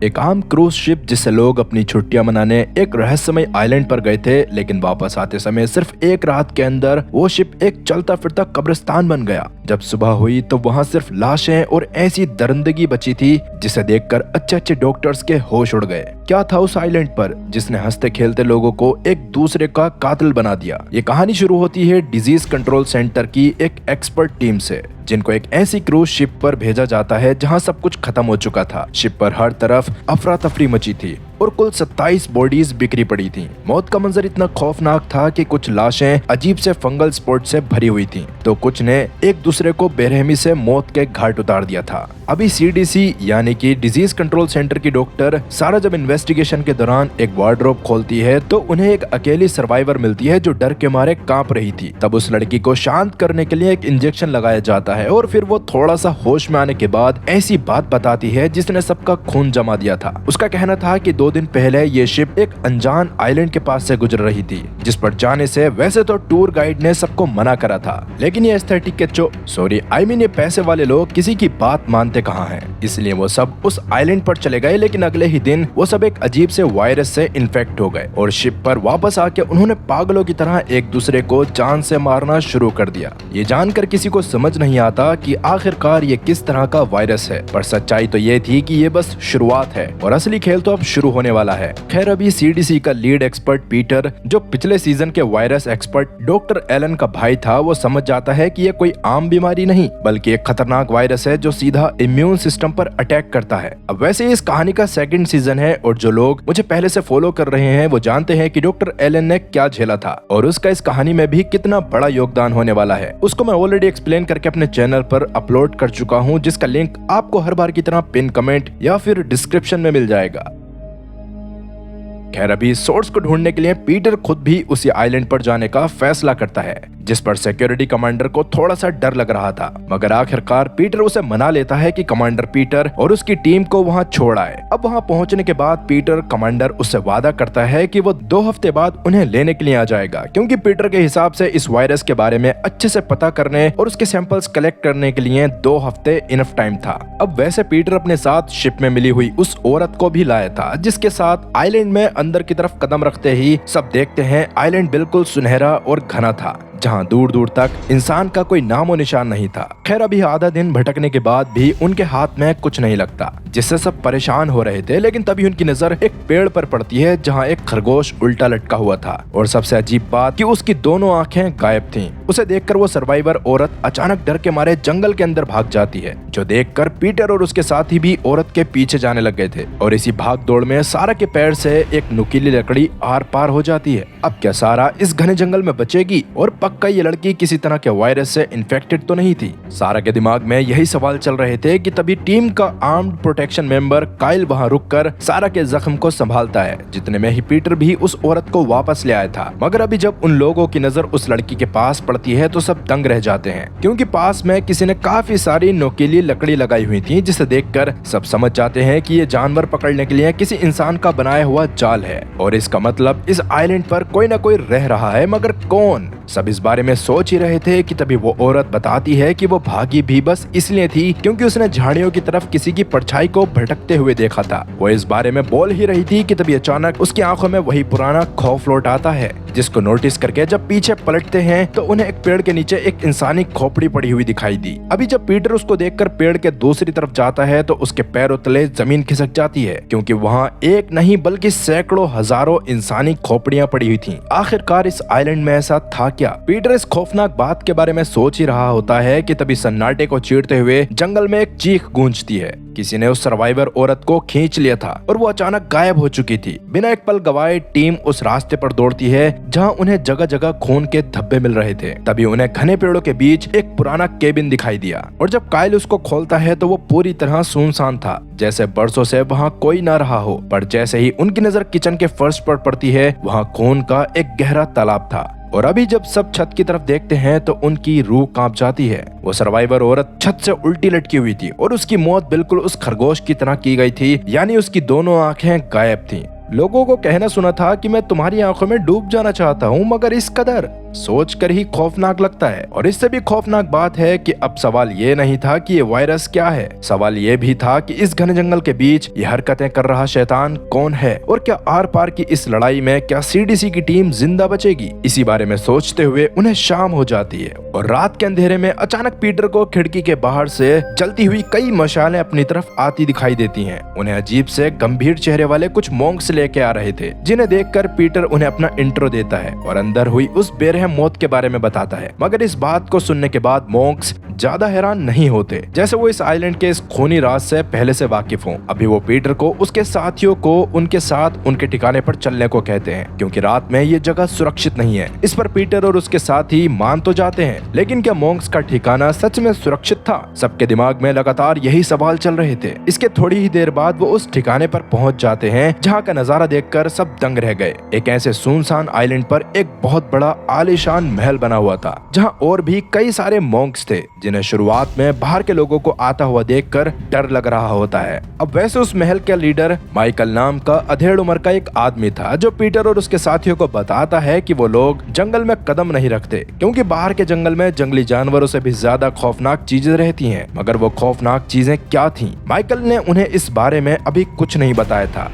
एक आम cruise ship जिससे लोग अपनी छुट्टियां मनाने एक रहस्यमय आइलैंड पर गए थे, लेकिन वापस आते समय सिर्फ एक रात के अंदर वो शिप एक चलता फिरता कब्रिस्तान बन गया। जब सुबह हुई तो वहाँ सिर्फ लाशें और ऐसी दरिंदगी बची थी जिसे देखकर अच्छे अच्छे डॉक्टर्स के होश उड़ गए। क्या था उस आइलैंड पर जिसने हंसते खेलते लोगों को एक दूसरे का कातिल बना दिया? ये कहानी शुरू होती है डिजीज कंट्रोल सेंटर की एक एक्सपर्ट टीम से, जिनको एक ऐसी क्रूज शिप पर भेजा जाता है जहां सब कुछ खत्म हो चुका था। शिप पर हर तरफ अफरा तफरी मची थी और कुल 27 बॉडीज बिखरी पड़ी थी। मौत का मंजर इतना खौफनाक था कि कुछ लाशें अजीब से फंगल स्पॉट से भरी हुई थीं, तो कुछ ने एक दूसरे को बेरहमी से मौत के घाट उतार दिया था। अभी सीडीसी यानी कि डिजीज कंट्रोल सेंटर की डॉक्टर सारा जब इन्वेस्टिगेशन के दौरान एक वार्डरोब खोलती है तो उन्हें एक अकेली सर्वाइवर मिलती है जो डर के मारे कांप रही थी। तब उस लड़की को शांत करने के लिए एक इंजेक्शन लगाया जाता है और फिर वो थोड़ा सा होश में आने के बाद ऐसी बात बताती है जिसने सबका खून जमा दिया था। उसका कहना था कि 2 दिन पहले ये शिप एक अनजान आइलैंड के पास से गुजर रही थी, जिस पर जाने से वैसे तो टूर गाइड ने सबको मना करा था, लेकिन ये एस्थेटिक के ये पैसे वाले लोग किसी की बात मानते कहाँ हैं, इसलिए वो सब उस आइलैंड पर चले गए। लेकिन अगले ही दिन वो सब एक अजीब से वायरस से इन्फेक्ट हो गए और शिप पर वापस आके उन्होंने पागलों की तरह एक दूसरे को जान से मारना शुरू कर दिया। ये जानकर किसी को समझ नहीं आता कि आखिरकार ये किस तरह का वायरस है, पर सच्चाई तो ये थी कि ये बस शुरुआत है और असली खेल तो अब शुरू होने वाला है। खैर, अभी सीडीसी का लीड एक्सपर्ट पीटर, जो पिछले सीजन के वायरस एक्सपर्ट डॉक्टर एलन का भाई था, वो समझ जाता है कि ये कोई आम बीमारी नहीं बल्कि एक खतरनाक वायरस है जो सीधा इम्यून सिस्टम पर अटैक करता है। अब वैसे इस कहानी का 2nd सीजन है और जो लोग मुझे पहले से फॉलो कर रहे हैं वो जानते हैं कि डॉक्टर एलन ने क्या झेला था और उसका इस कहानी में भी कितना बड़ा योगदान होने वाला है। उसको मैं ऑलरेडी एक्सप्लेन करके अपने चैनल पर अपलोड कर चुका हूँ, जिसका लिंक आपको हर बार की तरह पिन कमेंट या फिर डिस्क्रिप्शन में मिल जाएगा। खैर, अभी सोर्स को ढूंढने के लिए पीटर खुद भी उसी आइलैंड पर जाने का फैसला करता है, जिस पर सिक्योरिटी कमांडर को थोड़ा सा डर लग रहा था, मगर आखिरकार पीटर उसे मना लेता है कि कमांडर पीटर और उसकी टीम को वहां छोड़ आए। अब वहां पहुंचने के बाद पीटर कमांडर उससे वादा करता है कि वो 2 हफ्ते बाद उन्हें लेने के लिए आ जाएगा, क्योंकि पीटर के हिसाब से इस वायरस के बारे में अच्छे से पता करने और उसके सैंपल्स कलेक्ट करने के लिए 2 हफ्ते इनफ टाइम था। अब वैसे पीटर अपने साथ शिप में मिली हुई उस औरत को भी लाया था, जिसके साथ आइलैंड में अंदर की तरफ कदम रखते ही सब देखते हैं आइलैंड बिल्कुल सुनहरा और घना था, जहां दूर दूर तक इंसान का कोई नामो निशान नहीं था। खैर, अभी आधा दिन भटकने के बाद भी उनके हाथ में कुछ नहीं लगता, जिससे सब परेशान हो रहे थे। लेकिन तभी उनकी नजर एक पेड़ पर पड़ती है जहां एक खरगोश उल्टा लटका हुआ था और सबसे अजीब बात कि उसकी दोनों आंखें गायब थीं। उसे देखकर वो सर्वाइवर औरत अचानक डर के मारे जंगल के अंदर भाग जाती है, जो देखकर पीटर और उसके साथी भी औरत के पीछे जाने लग गए थे और इसी भाग दौड़ में सारा के पैर से एक नुकीली लकड़ी आर पार हो जाती है। अब क्या सारा इस घने जंगल में बचेगी? और पक्का ये लड़की किसी तरह के वायरस से इन्फेक्टेड तो नहीं थी? सारा के दिमाग में यही सवाल चल रहे थे कि तभी टीम का आर्म्ड प्रोटेक्शन मेंबर काइल वहां रुककर सारा के जख्म को संभालता है, जितने में ही पीटर भी उस औरत को वापस ले आया था। मगर अभी जब उन लोगों की नजर उस लड़की के पास पड़ती है तो सब दंग रह जाते हैं, क्योंकि पास में किसी ने काफी सारी नुकीली लकड़ी लगाई हुई थी, जिसे देखकर सब समझ जाते हैं कि ये जानवर पकड़ने के लिए किसी इंसान का बनाया हुआ जाल है और इसका मतलब इस आइलैंड पर कोई न कोई रह रहा है, मगर कौन? सब इस बारे में सोच ही रहे थे कि तभी वो औरत बताती है कि वो भागी भी बस इसलिए थी क्योंकि उसने झाड़ियों की तरफ किसी की परछाई को भटकते हुए देखा था। वो इस बारे में बोल ही रही थी कि तभी अचानक उसकी आंखों में वही पुराना खौफ लौट आता है, जिसको नोटिस करके जब पीछे पलटते हैं तो उन्हें एक पेड़ के नीचे एक इंसानी खोपड़ी पड़ी हुई दिखाई दी। अभी जब पीटर उसको देखकर पेड़ के दूसरी तरफ जाता है तो उसके पैरों तले जमीन खिसक जाती है, क्योंकि वहाँ एक नहीं बल्कि सैकड़ों हजारों इंसानी खोपड़ियां पड़ी हुई थी। आखिरकार इस आइलैंड में ऐसा था क्या? पीटर इस खौफनाक बात के बारे में सोच ही रहा होता है कि तभी सन्नाटे को चीरते हुए जंगल में एक चीख गूंजती है। किसी ने उस सर्वाइवर औरत को खींच लिया था और वो अचानक गायब हो चुकी थी। बिना एक पल गवाए टीम उस रास्ते पर दौड़ती है जहां उन्हें जगह जगह खून के धब्बे मिल रहे थे। तभी उन्हें घने पेड़ों के बीच एक पुराना केबिन दिखाई दिया और जब काइल उसको खोलता है तो वो पूरी तरह सुनसान था, जैसे बरसों से वहाँ कोई न रहा हो। पर जैसे ही उनकी नजर किचन के फर्श पर पड़ती है, वहाँ खून का एक गहरा तालाब था और अभी जब सब छत की तरफ देखते हैं तो उनकी रूह कांप जाती है। वो सर्वाइवर औरत छत से उल्टी लटकी हुई थी और उसकी मौत बिल्कुल उस खरगोश की तरह की गई थी, यानी उसकी दोनों आंखें गायब थीं। लोगों को कहना सुना था कि मैं तुम्हारी आंखों में डूब जाना चाहता हूँ, मगर इस कदर सोच कर ही खौफनाक लगता है। और इससे भी खौफनाक बात है कि अब सवाल ये नहीं था कि ये वायरस क्या है, सवाल ये भी था कि इस घने जंगल के बीच ये हरकतें कर रहा शैतान कौन है और क्या आर पार की इस लड़ाई में क्या सीडीसी की टीम जिंदा बचेगी। इसी बारे में सोचते हुए उन्हें शाम हो जाती है और रात के अंधेरे में अचानक पीटर को खिड़की के बाहर से जलती हुई कई मशालें अपनी तरफ आती दिखाई देती हैं। उन्हें अजीब से गंभीर चेहरे वाले कुछ मॉन्क्स लेके आ रहे थे, जिन्हें देखकर पीटर उन्हें अपना इंट्रो देता है और अंदर हुई उस बेरहम मौत के बारे में बताता है। मगर इस बात को सुनने के बाद मॉन्क्स ज्यादा हैरान नहीं होते, जैसे वो इस आइलैंड के इस खूनी राज से पहले से वाकिफ हों। अभी वो पीटर को उसके साथियों को उनके साथ उनके ठिकाने पर चलने को कहते हैं, क्योंकि रात में ये जगह सुरक्षित नहीं है। इस पर पीटर और उसके साथी मान तो जाते हैं, लेकिन क्या मॉन्क्स का ठिकाना सच में सुरक्षित था? सबके दिमाग में लगातार यही सवाल चल रहे थे। इसके थोड़ी ही देर बाद वो उस ठिकाने पर पहुंच जाते हैं जहां का नजारा देखकर सब दंग रह गए। एक ऐसे सुनसान आइलैंड पर एक बहुत बड़ा आलीशान महल बना हुआ था, जहां और भी कई सारे मॉन्क्स थे, जिन्हें शुरुआत में बाहर के लोगों को आता हुआ देखकर डर लग रहा होता है। अब वैसे उस महल का लीडर माइकल नाम का अधेड़ उम्र का एक आदमी था, जो पीटर और उसके साथियों को बताता है कि वो लोग जंगल में कदम नहीं रखते, क्योंकि बाहर के जंगल में जंगली जानवरों से भी ज्यादा खौफनाक चीजें रहती हैं। मगर वो खौफनाक चीजें क्या थीं? माइकल ने उन्हें इस बारे में अभी कुछ नहीं बताया था।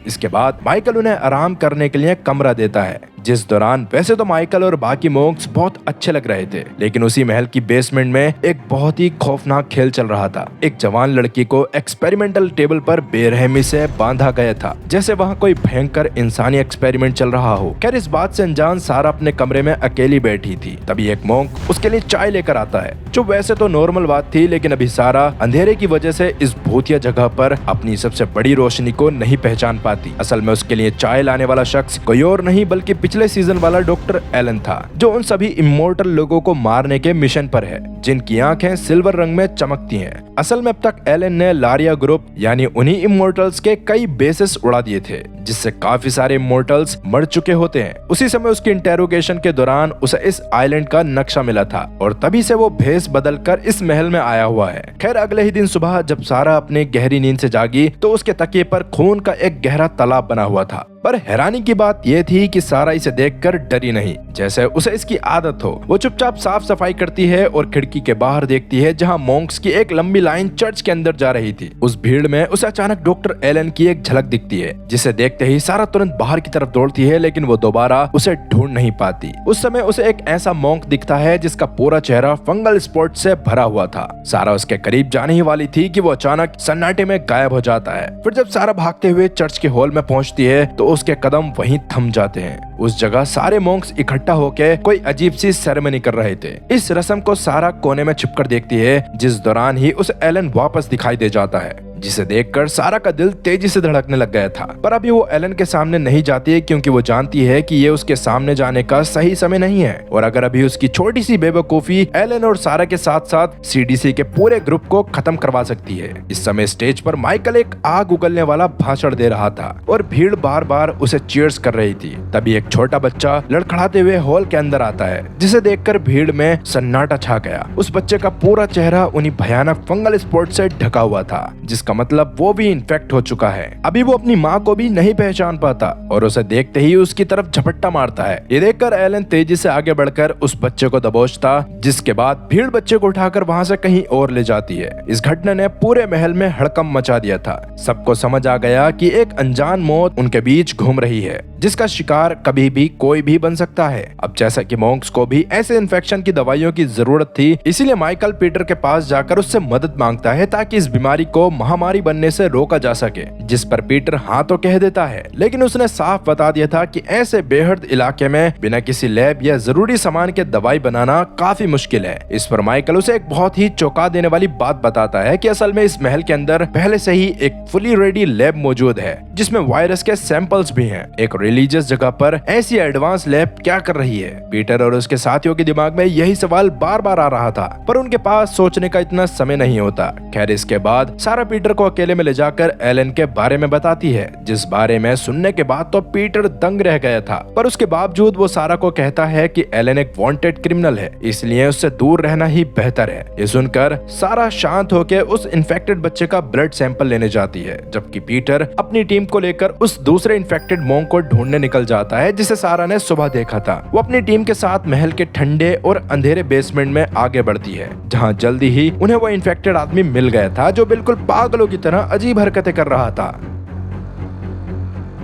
इसके बाद माइकल उन्हें आराम करने के लिए कमरा देता है, जिस दौरान वैसे तो माइकल और बाकी मॉन्क्स बहुत अच्छे लग रहे थे, लेकिन उसी महल की बेसमेंट में एक बहुत ही खौफनाक खेल चल रहा था। एक जवान लड़की को एक्सपेरिमेंटल टेबल पर बेरहमी से बांधा गया था, जैसे वहाँ कोई भयंकर इंसानी एक्सपेरिमेंट चल रहा हो। खैर, इस बात से अनजान सारा अपने कमरे में अकेली बैठी थी। तभी एक मॉन्क उसके लिए चाय लेकर आता है, जो वैसे तो नॉर्मल बात थी, लेकिन अभी सारा अंधेरे की वजह से इस भूतिया जगह पर अपनी सबसे बड़ी रोशनी को नहीं पहचान पाती। असल में उसके लिए चाय लाने वाला शख्स कोई और नहीं बल्कि पिछले सीजन वाला डॉक्टर एलन था, जो उन सभी इमोर्टल लोगों को मारने के मिशन पर है, जिनकी आंखें सिल्वर रंग में चमकती हैं। असल में अब तक एलन ने लारिया ग्रुप यानी उन्हीं इमोर्टल्स के कई बेसिस उड़ा दिए थे, जिससे काफी सारे इमोर्टल्स मर चुके होते हैं। उसी समय उसकी इंटेरोगेशन के दौरान उसे इस आइलैंड का नक्शा मिला था और तभी से वो भेस बदलकर इस महल में आया हुआ है। खैर, अगले ही दिन सुबह जब सारा अपनी गहरी नींद से जागी तो उसके तकिए पर खून का एक गहरा तालाब बना हुआ था। पर हैरानी की बात यह थी कि सारा इसे देखकर डरी नहीं, जैसे उसे इसकी आदत हो। वो चुपचाप साफ सफाई करती है और खिड़की के बाहर देखती है, जहां मॉन्क्स की एक लंबी लाइन चर्च के अंदर जा रही थी। उस भीड़ में उसे अचानक डॉक्टर एलन की एक झलक दिखती है, जिसे देखते ही सारा तुरंत बाहर की तरफ दौड़ती है, लेकिन वो दोबारा उसे ढूंढ नहीं पाती। उस समय उसे एक ऐसा मॉन्क दिखता है जिसका पूरा चेहरा फंगल स्पॉट से भरा हुआ था। सारा उसके करीब जाने ही वाली थी कि वो अचानक सन्नाटे में गायब हो जाता है। फिर जब सारा भागते हुए चर्च के हॉल में पहुंचती है तो उसके कदम वहीं थम जाते हैं। उस जगह सारे मॉन्क्स इकट्ठा होकर कोई अजीब सी सेरेमनी कर रहे थे। इस रस्म को सारा कोने में छिपकर देखती है, जिस दौरान ही उसे एलन वापस दिखाई दे जाता है, जिसे देखकर सारा का दिल तेजी से धड़कने लग गया था। पर अभी वो एलन के सामने नहीं जाती है, क्योंकि वो जानती है कि ये उसके सामने जाने का सही समय नहीं है। और अगर अभी उसकी छोटी सी बेवकूफी एलन और सारा के साथ साथ सीडीसी के पूरे ग्रुप को खत्म करवा सकती है। इस समय स्टेज पर माइकल एक आग उगलने वाला भाषण दे रहा था और भीड़ बार बार उसे चीयर्स कर रही थी। तभी एक छोटा बच्चा लड़खड़ाते हुए हॉल के अंदर आता है, जिसे देखकर भीड़ में सन्नाटा छा गया। उस बच्चे का पूरा चेहरा उन्हीं भयानक फंगल स्पॉट से ढका हुआ था, जिसका मतलब वो भी इन्फेक्ट हो चुका है। अभी वो अपनी माँ को भी नहीं पहचान पाता और उसे देखते ही उसकी तरफ झपट्टा मारता है। ये देखकर एलन तेजी से आगे बढ़कर उस बच्चे को दबोचता, जिसके बाद भीड़ बच्चे को उठाकर वहाँ से कहीं और ले जाती है। इस घटना ने पूरे महल में हड़कंप मचा दिया था। सबको समझ आ गया कि एक अनजान मौत उनके बीच घूम रही है, जिसका शिकार कभी भी कोई भी बन सकता है। अब जैसा कि मॉन्क्स को भी ऐसे इन्फेक्शन की दवाइयों की जरूरत थी, इसीलिए माइकल पीटर के पास जाकर उससे मदद मांगता है, ताकि इस बीमारी को महामारी बनने से रोका जा सके। जिस पर पीटर हाँ तो कह देता है, लेकिन उसने साफ बता दिया था कि ऐसे बेहद इलाके में बिना किसी लैब या जरूरी सामान के दवाई बनाना काफी मुश्किल है। इस पर माइकल उसे एक बहुत ही चौंका देने वाली बात बताता है कि असल में इस महल के अंदर पहले से ही एक फुली रेडी लैब मौजूद है, जिसमें वायरस के सैंपल्स भी हैं। एक रिलीजियस जगह पर ऐसी एडवांस लैब क्या कर रही है? पीटर और उसके साथियों के दिमाग में यही सवाल बार बार आ रहा था, पर उनके पास सोचने का इतना समय नहीं होता। खैर, इसके बाद सारा पीटर को अकेले में ले जाकर एलन के बारे में बताती है, जिस बारे में सुनने के बाद तो पीटर दंग रह गया था। पर उसके बावजूद वो सारा को कहता है कि एलन एक वांटेड क्रिमिनल है, इसलिए उससे दूर रहना ही बेहतर है। ये सुनकर सारा शांत होकर उस इन्फेक्टेड बच्चे का ब्लड सैंपल लेने जाती है, जबकि पीटर अपनी टीम को लेकर उस दूसरे इन्फेक्टेड मॉन्क को ढूंढ ढूंढने निकल जाता है जिसे सारा ने सुबह देखा था। वो अपनी टीम के साथ महल के ठंडे और अंधेरे बेसमेंट में आगे बढ़ती है, जहाँ जल्दी ही उन्हें वो इन्फेक्टेड आदमी मिल गया था जो बिल्कुल पागलों की तरह अजीब हरकतें कर रहा था।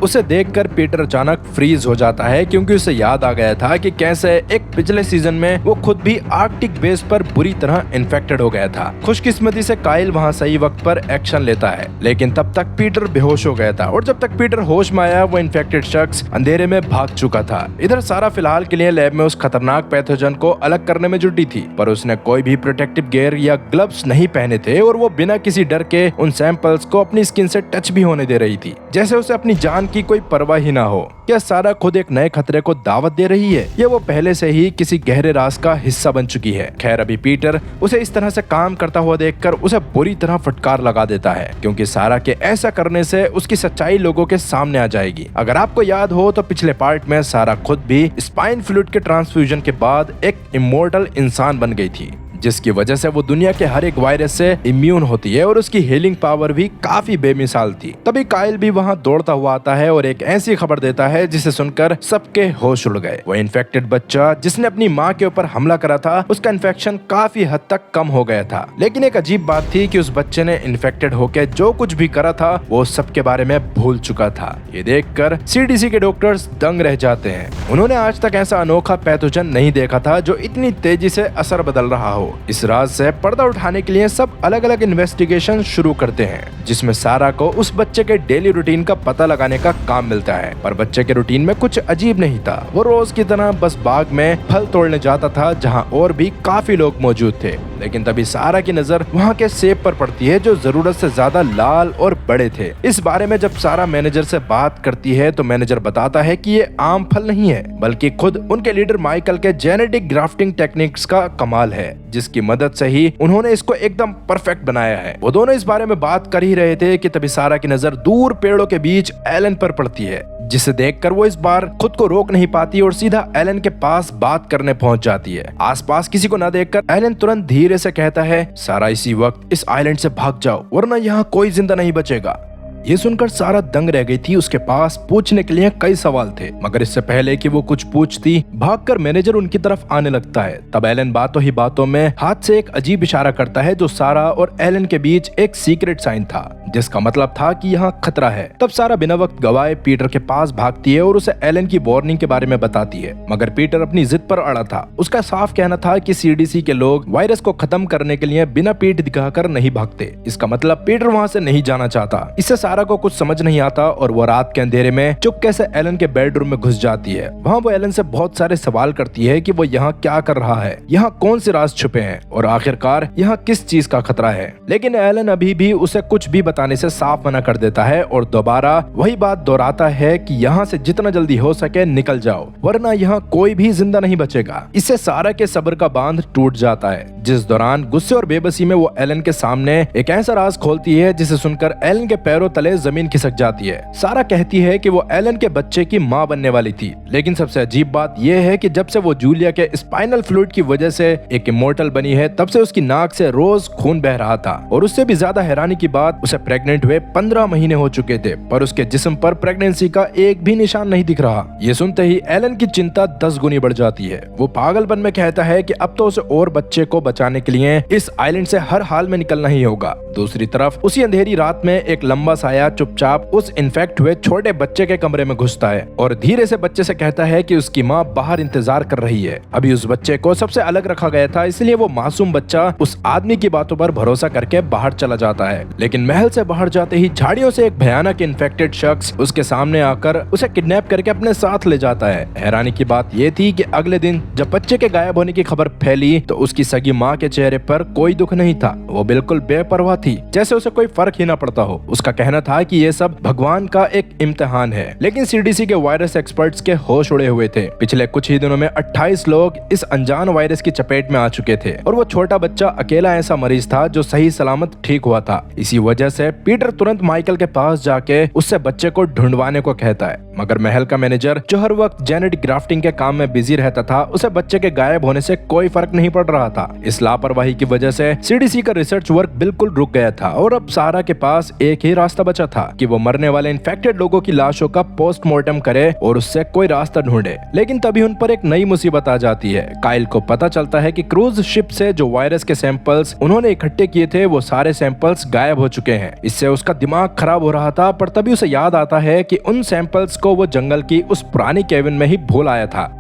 उसे देखकर पीटर अचानक फ्रीज हो जाता है क्योंकि उसे याद आ गया था कि कैसे एक पिछले सीजन में वो खुद भी आर्कटिक बेस पर बुरी तरह इन्फेक्टेड हो गया था। खुशकिस्मती से काइल वहां सही वक्त पर एक्शन लेता है, लेकिन तब तक पीटर बेहोश हो गया था और जब तक पीटर होश में आया वो इन्फेक्टेड शख्स अंधेरे में भाग चुका था। इधर सारा फिलहाल के लिए लैब में उस खतरनाक पैथोजन को अलग करने में जुटी थी, पर उसने कोई भी प्रोटेक्टिव गियर या ग्लव्स नहीं पहने थे और वो बिना किसी डर के उन सैंपल्स को अपनी स्किन से टच भी होने दे रही थी, जैसे उसे अपनी जान की कोई परवाह ही ना हो। क्या सारा खुद एक नए खतरे को दावत दे रही है या वो पहले से ही किसी गहरे राज का हिस्सा बन चुकी है? खैर, अभी पीटर उसे इस तरह से काम करता हुआ देखकर उसे बुरी तरह फटकार लगा देता है, क्योंकि सारा के ऐसा करने से उसकी सच्चाई लोगों के सामने आ जाएगी। अगर आपको याद हो तो पिछले पार्ट में सारा खुद भी स्पाइन फ्लूइड के ट्रांसफ्यूजन के बाद एक इमोर्टल इंसान बन गई थी, जिसकी वजह से वो दुनिया के हर एक वायरस से इम्यून होती है और उसकी हीलिंग पावर भी काफी बेमिसाल थी। तभी काइल भी वहां दौड़ता हुआ आता है और एक ऐसी खबर देता है जिसे सुनकर सबके होश उड़ गए। वो इन्फेक्टेड बच्चा जिसने अपनी माँ के ऊपर हमला करा था, उसका इन्फेक्शन काफी हद तक कम हो गया था, लेकिन एक अजीब बात थी कि उस बच्चे ने इन्फेक्टेड होकर जो कुछ भी करा था वो सबके बारे में भूल चुका था। ये देखकर सीडीसी के डॉक्टर्स दंग रह जाते हैं। उन्होंने आज तक ऐसा अनोखा पैथोजन नहीं देखा था जो इतनी तेजी से असर बदल रहा हो। इस राज से पर्दा उठाने के लिए सब अलग अलग इन्वेस्टिगेशन शुरू करते हैं, जिसमें सारा को उस बच्चे के डेली रूटीन का पता लगाने का काम मिलता है। पर बच्चे के रूटीन में कुछ अजीब नहीं था। वो रोज की तरह बस बाग में फल तोड़ने जाता था, जहां और भी काफी लोग मौजूद थे, लेकिन तभी सारा की नजर वहां के सेब पर पड़ती है जो जरूरत से ज्यादा लाल और बड़े थे। इस बारे में जब सारा मैनेजर से बात करती है तो मैनेजर बताता है कि ये आम फल नहीं है, बल्कि खुद उनके लीडर माइकल के जेनेटिक ग्राफ्टिंग टेक्निक्स का कमाल है, जिसकी मदद से ही उन्होंने इसको एकदम परफेक्ट बनाया है। वो दोनों इस बारे में बात कर ही रहे थे कि तभी सारा की नजर दूर पेड़ों के बीच एलन पर पड़ती है, जिसे देखकर वो इस बार खुद को रोक नहीं पाती और सीधा एलन के पास बात करने पहुंच जाती है। आसपास किसी को न देखकर एलन तुरंत धीरे से कहता है, सारा इसी वक्त इस आइलैंड से भाग जाओ वरना यहाँ कोई जिंदा नहीं बचेगा। ये सुनकर सारा दंग रह गई थी। उसके पास पूछने के लिए कई सवाल थे, मगर इससे पहले कि वो कुछ पूछती, भागकर मैनेजर उनकी तरफ आने लगता है। तब एलन बातों ही बातों में हाथ से एक अजीब इशारा करता है जो सारा और एलन के बीच एक सीक्रेट साइन था, जिसका मतलब था कि यहाँ खतरा है। तब सारा बिना वक्त गवाए पीटर के पास भागती है और उसे एलन की वार्निंग के बारे में बताती है, मगर पीटर अपनी जिद पर अड़ा था। उसका साफ कहना था कि सीडीसी के लोग वायरस को खत्म करने के लिए बिना पीठ दिखाकर नहीं भागते। इसका मतलब पीटर वहाँ से नहीं जाना चाहता। इससे सारा को कुछ समझ नहीं आता और वो रात के अंधेरे में चुपके से एलन के बेडरूम में घुस जाती है। वहाँ वो एलन से बहुत सारे सवाल करती है कि वो यहाँ क्या कर रहा है, यहाँ कौन से राज छुपे हैं और आखिरकार यहाँ किस चीज का खतरा है। लेकिन एलन अभी भी उसे कुछ भी बताने से साफ मना कर देता है और दोबारा वही बात दोहराता है कि यहाँ से जितना जल्दी हो सके निकल जाओ वरना यहाँ कोई भी जिंदा नहीं बचेगा। इससे सारा के सब्र का बांध टूट जाता है, जिस दौरान गुस्से और बेबसी में वो एलन के सामने एक ऐसा राज खोलती है जिसे सुनकर एलन के पैरों तले जमीन खिसक जाती है। सारा कहती है कि वो एलन के बच्चे की माँ बनने वाली थी, लेकिन सबसे अजीब बात यह है कि जब से वो जूलिया के स्पाइनल फ्लूइड की वजह से एक इमोर्टल बनी है, तब से उसकी नाक से रोज खून बह रहा था। और उससे भी ज्यादा हैरानी की बात, उसे प्रेग्नेंट हुए 15 महीने हो चुके थे, पर उसके जिस्म पर प्रेगनेंसी का एक भी निशान नहीं दिख रहा। ये सुनते ही एलन की चिंता 10 गुनी बढ़ जाती है। वो पागलपन में कहता है कि अब तो उसे और बच्चे को बचाने के लिए इस आइलैंड से हर हाल में निकलना ही होगा। दूसरी तरफ उसी अंधेरी रात में एक लंबा साया चुपचाप उस इन्फेक्ट हुए छोटे बच्चे के कमरे में घुसता है और धीरे से बच्चे से कहता है कि उसकी माँ बाहर इंतजार कर रही है। अभी उस बच्चे को सबसे अलग रखा गया था, इसलिए वो मासूम बच्चा उस आदमी की बातों पर भरोसा करके बाहर चला जाता है। लेकिन महल से बाहर जाते ही झाड़ियों से एक भयानक इन्फेक्टेड शख्स उसके सामने आकर उसे किडनैप करके अपने साथ ले जाता है। हैरानी की बात यह थी कि अगले दिन जब बच्चे के गायब होने की खबर फैली तो उसकी सगी माँ के चेहरे पर कोई दुख नहीं था। वो बिल्कुल बेपरवाह थी, जैसे उसे कोई फर्क ही ना पड़ता हो। उसका कहना था कि ये सब भगवान का एक इम्तिहान है। लेकिन सीडीसी के वायरस एक्सपर्ट्स के होश उड़े हुए थे। पिछले कुछ ही दिनों में 28 लोग इस अनजान वायरस की चपेट में आ चुके थे और वो छोटा बच्चा अकेला ऐसा मरीज था जो सही सलामत ठीक हुआ था। इसी वजह से पीटर तुरंत माइकल के पास जाके उससे बच्चे को ढूंढवाने को कहता है, मगर महल का मैनेजर जो हर वक्त जेनेटिक ग्राफ्टिंग के काम में बिजी रहता था, उसे बच्चे के गायब होने से कोई फर्क नहीं पड़ रहा था। इस लापरवाही की वजह से सीडीसी का रिसर्च वर्क बिल्कुल रुक गया था और अब सारा के पास एक ही रास्ता बचा था कि वो मरने वाले इन्फेक्टेड लोगों की लाशों का पोस्टमार्टम करे और उससे कोई रास्ता ढूंढे। लेकिन तभी उन पर एक नई मुसीबत आ जाती है। काइल को पता चलता है कि क्रूज शिप से जो वायरस के सैंपल्स उन्होंने इकट्ठे किए थे, वो सारे सैंपल्स गायब हो चुके हैं। इससे उसका दिमाग खराब हो रहा था, पर तभी उसे याद आता है कि उन सैंपल्स को वो जंगल की उस पुरानी केबिन में ही भूल आया था।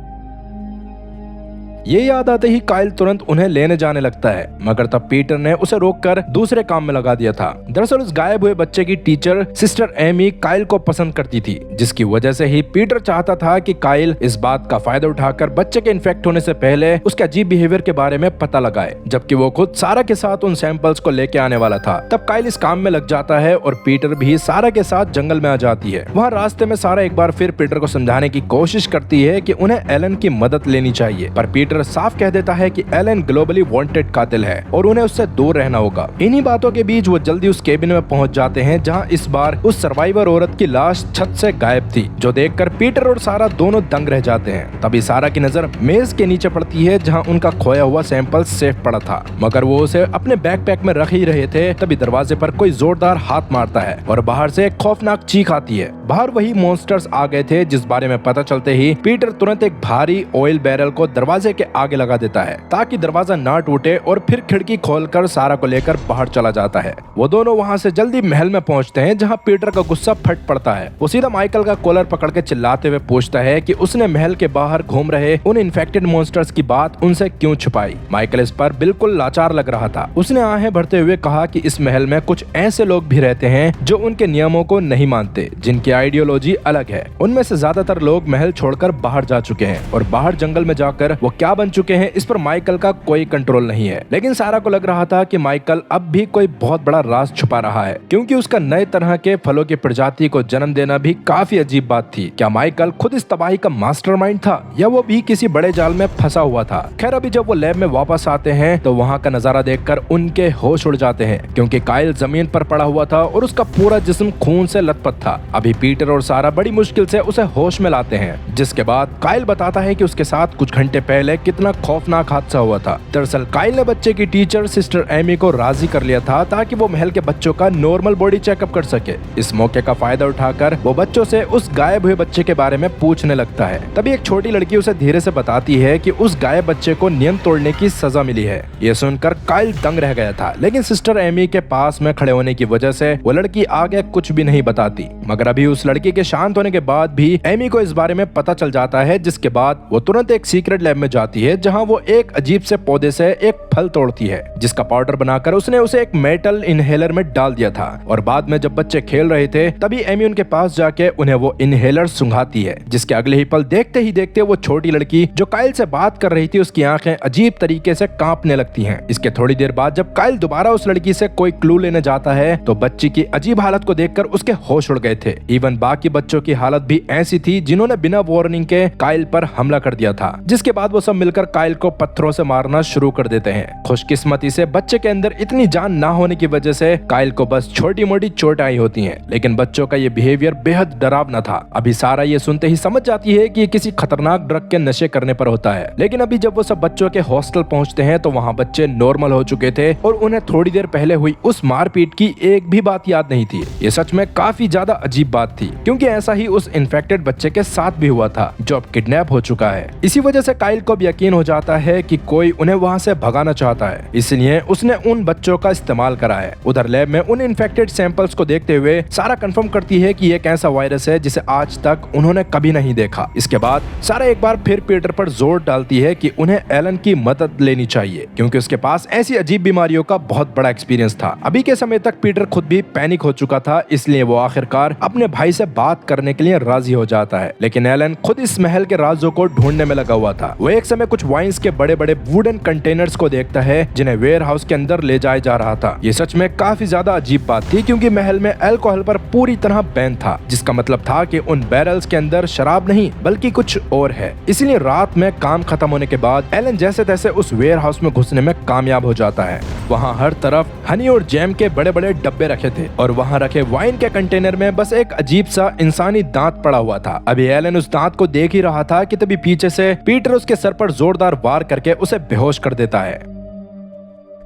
ये याद आते ही काइल तुरंत उन्हें लेने जाने लगता है, मगर तब पीटर ने उसे रोककर दूसरे काम में लगा दिया था। दरअसल उस गायब हुए बच्चे की टीचर सिस्टर एमी काइल को पसंद करती थी, जिसकी वजह से ही पीटर चाहता था कि काइल इस बात का फायदा उठाकर बच्चे के इन्फेक्ट होने से पहले उसके अजीब बिहेवियर के बारे में पता लगाए, जबकि वो खुद सारा के साथ उन सैंपल्स को लेके आने वाला था। तब काइल इस काम में लग जाता है और पीटर भी सारा के साथ जंगल में आ जाती है। वहाँ रास्ते में सारा एक बार फिर पीटर को समझाने की कोशिश करती है कि उन्हें एलन की मदद लेनी चाहिए, पर पीटर साफ कह देता है कि एलन ग्लोबली वांटेड कातिल है और उन्हें उससे दूर रहना होगा। इन्हीं बातों के बीच वो जल्दी उस केबिन में पहुंच जाते हैं, जहां इस बार उस सर्वाइवर औरत की लाश छत से गायब थी, जो देखकर पीटर और सारा दोनों दंग रह जाते हैं। तभी सारा की नजर मेज के नीचे पड़ती है, जहां उनका खोया हुआ सैंपल सेफ पड़ा था, मगर वो उसे अपने बैकपैक में रख ही रहे थे। तभी दरवाजे पर कोई जोरदार हाथ मारता है और बाहर से एक खौफनाक चीख आती है। बाहर वही मॉन्स्टर्स आ गए थे, जिस बारे में पता चलते ही पीटर तुरंत एक भारी ऑयल बैरल को दरवाजे के आगे लगा देता है ताकि दरवाजा ना टूटे, और फिर खिड़की खोलकर सारा को लेकर बाहर चला जाता है। वो दोनों वहाँ से जल्दी महल में पहुँचते हैं, जहाँ पीटर का गुस्सा फट पड़ता है। वो सीधा माइकल का कॉलर पकड़ के चिल्लाते हुए पूछता है कि उसने महल के बाहर घूम रहे उन इन्फेक्टेड मॉन्स्टर्स की बात उनसे क्यों छुपाई। माइकल इस पर बिल्कुल लाचार लग रहा था। उसने आहें भरते हुए कहा कि इस महल में कुछ ऐसे लोग भी रहते हैं जो उनके नियमों को नहीं मानते, जिनकी आइडियोलॉजी अलग है। उनमें से ज्यादातर लोग महल छोड़कर बाहर जा चुके हैं और बाहर जंगल में जाकर वो क्या बन चुके हैं, इस पर माइकल का कोई कंट्रोल नहीं है। लेकिन सारा को लग रहा था कि माइकल अब भी कोई बहुत बड़ा राज छुपा रहा है, क्योंकि उसका नए तरह के फलों की प्रजाति को जन्म देना भी काफी अजीब बात थी। क्या माइकल खुद इस तबाही का मास्टरमाइंड था, या वो भी किसी बड़े जाल में फंसा हुआ था? खैर, अभी जब वो लैब में वापस आते हैं तो वहाँ का नजारा देखकर उनके होश उड़ जाते हैं, क्योंकि काइल जमीन पर पड़ा हुआ था और उसका पूरा जिस्म खून से लथपथ था। अभी पीटर और सारा बड़ी मुश्किल से उसे होश में लाते हैं, जिसके बाद काइल बताता है कि उसके साथ कुछ घंटे पहले कितना खौफनाक हादसा हुआ था। दरअसल काइल ने बच्चे की टीचर सिस्टर एमी को राजी कर लिया था ताकि वो महल के बच्चों का नॉर्मल बॉडी चेकअप कर सके। इस मौके का फायदा उठाकर वो बच्चों से उस गायब हुए बच्चे के बारे में पूछने लगता है। तभी एक छोटी लड़की उसे धीरे से बताती है कि उस गायब बच्चे को नियम तोड़ने की सजा मिली है। ये सुनकर काइल दंग रह गया था, लेकिन सिस्टर एमी के पास में खड़े होने की वजह से वो लड़की आगे कुछ भी नहीं बताती। मगर अभी उस लड़की के शांत होने के बाद भी एमी को इस बारे में पता चल जाता है, जिसके बाद वो तुरंत एक सीक्रेट लैब में जाती है, जहाँ वो एक अजीब से पौधे से एक फल तोड़ती है, जिसका पाउडर बनाकर उसने उसे एक मेटल इनहेलर में डाल दिया था। और बाद में जब बच्चे खेल रहे थे, तभी एमी उनके पास जाके उन्हें वो इनहेलर सुंघाती है, जिसके अगले ही पल देखते ही देखते वो छोटी लड़की जो काइल से बात कर रही थी, उसकी आंखें अजीब तरीके से कांपने लगती हैं। इसके थोड़ी देर बाद जब काइल दोबारा उस लड़की से कोई क्लू लेने जाता है, तो बच्ची की अजीब हालत को देखकर उसके होश उड़ गए थे। इवन बाकी बच्चों की हालत भी ऐसी थी जिन्होंने बिना वार्निंग के काइल पर हमला कर दिया था, जिसके बाद वो सब मिलकर काइल को पत्थरों से मारना शुरू कर देते हैं। खुशकिस्मती से बच्चे के अंदर इतनी जान ना होने की वजह से काइल को बस छोटी मोटी चोटें आई होती हैं, लेकिन बच्चों का ये बिहेवियर बेहद डरावना था। अभी सारा ये सुनते ही समझ जाती है कि ये किसी खतरनाक ड्रग के नशे करने पर होता है। लेकिन अभी जब वो सब बच्चों के हॉस्टल पहुंचते हैं तो वहाँ बच्चे नॉर्मल हो चुके थे और उन्हें थोड़ी देर पहले हुई उस मारपीट की एक भी बात याद नहीं थी। ये सच में काफी ज्यादा अजीब बात थी, क्योंकि ऐसा ही उस इन्फेक्टेड बच्चे के साथ भी हुआ था, जो अब किडनैप हो चुका है। इसी वजह से काइल को भी यकीन हो जाता है कि कोई उन्हें वहाँ से भगाना चाहता है, इसलिए उसने उन बच्चों का इस्तेमाल करा है। उधर लैब में उन इन्फेक्टेड सैंपल्स को देखते हुए सारा कंफर्म करती है कि ये एक ऐसा वायरस है जिसे आज तक उन्होंने कभी नहीं देखा। इसके बाद सारा एक बार फिर पीटर पर जोर डालती है कि उन्हें एलन की मदद लेनी चाहिए, क्योंकि उसके पास ऐसी अजीब बीमारियों का बहुत बड़ा एक्सपीरियंस था। अभी के समय तक पीटर खुद भी पैनिक हो चुका था, इसलिए वो आखिरकार अपने भाई से बात करने के लिए राजी हो जाता है। लेकिन एलन खुद इस महल के राजों को ढूंढने में लगा हुआ था। वो एक समय समय कुछ वाइन्स के बड़े बड़े वुडन कंटेनर्स को देखता है जिन्हें वेयर हाउस के अंदर ले जाया जा रहा था। ये सच में काफी ज्यादा अजीब बात थी क्योंकि महल में अल्कोहल पर पूरी तरह बैन था, जिसका मतलब था कि उन बैरल्स के अंदर शराब नहीं बल्कि कुछ और है। इसीलिए रात में काम खत्म होने के बाद एलन जैसे तैसे उस वेयर हाउस में घुसने में कामयाब हो जाता है। वहाँ हर तरफ हनी और जैम के बड़े बड़े डब्बे रखे थे और वहाँ रखे वाइन के कंटेनर में बस एक अजीब सा इंसानी दांत पड़ा हुआ था। अभी एलन उस दांत को देख ही रहा था कि तभी पीछे से पीटर उसके सर पर जोरदार वार करके उसे बेहोश कर देता है।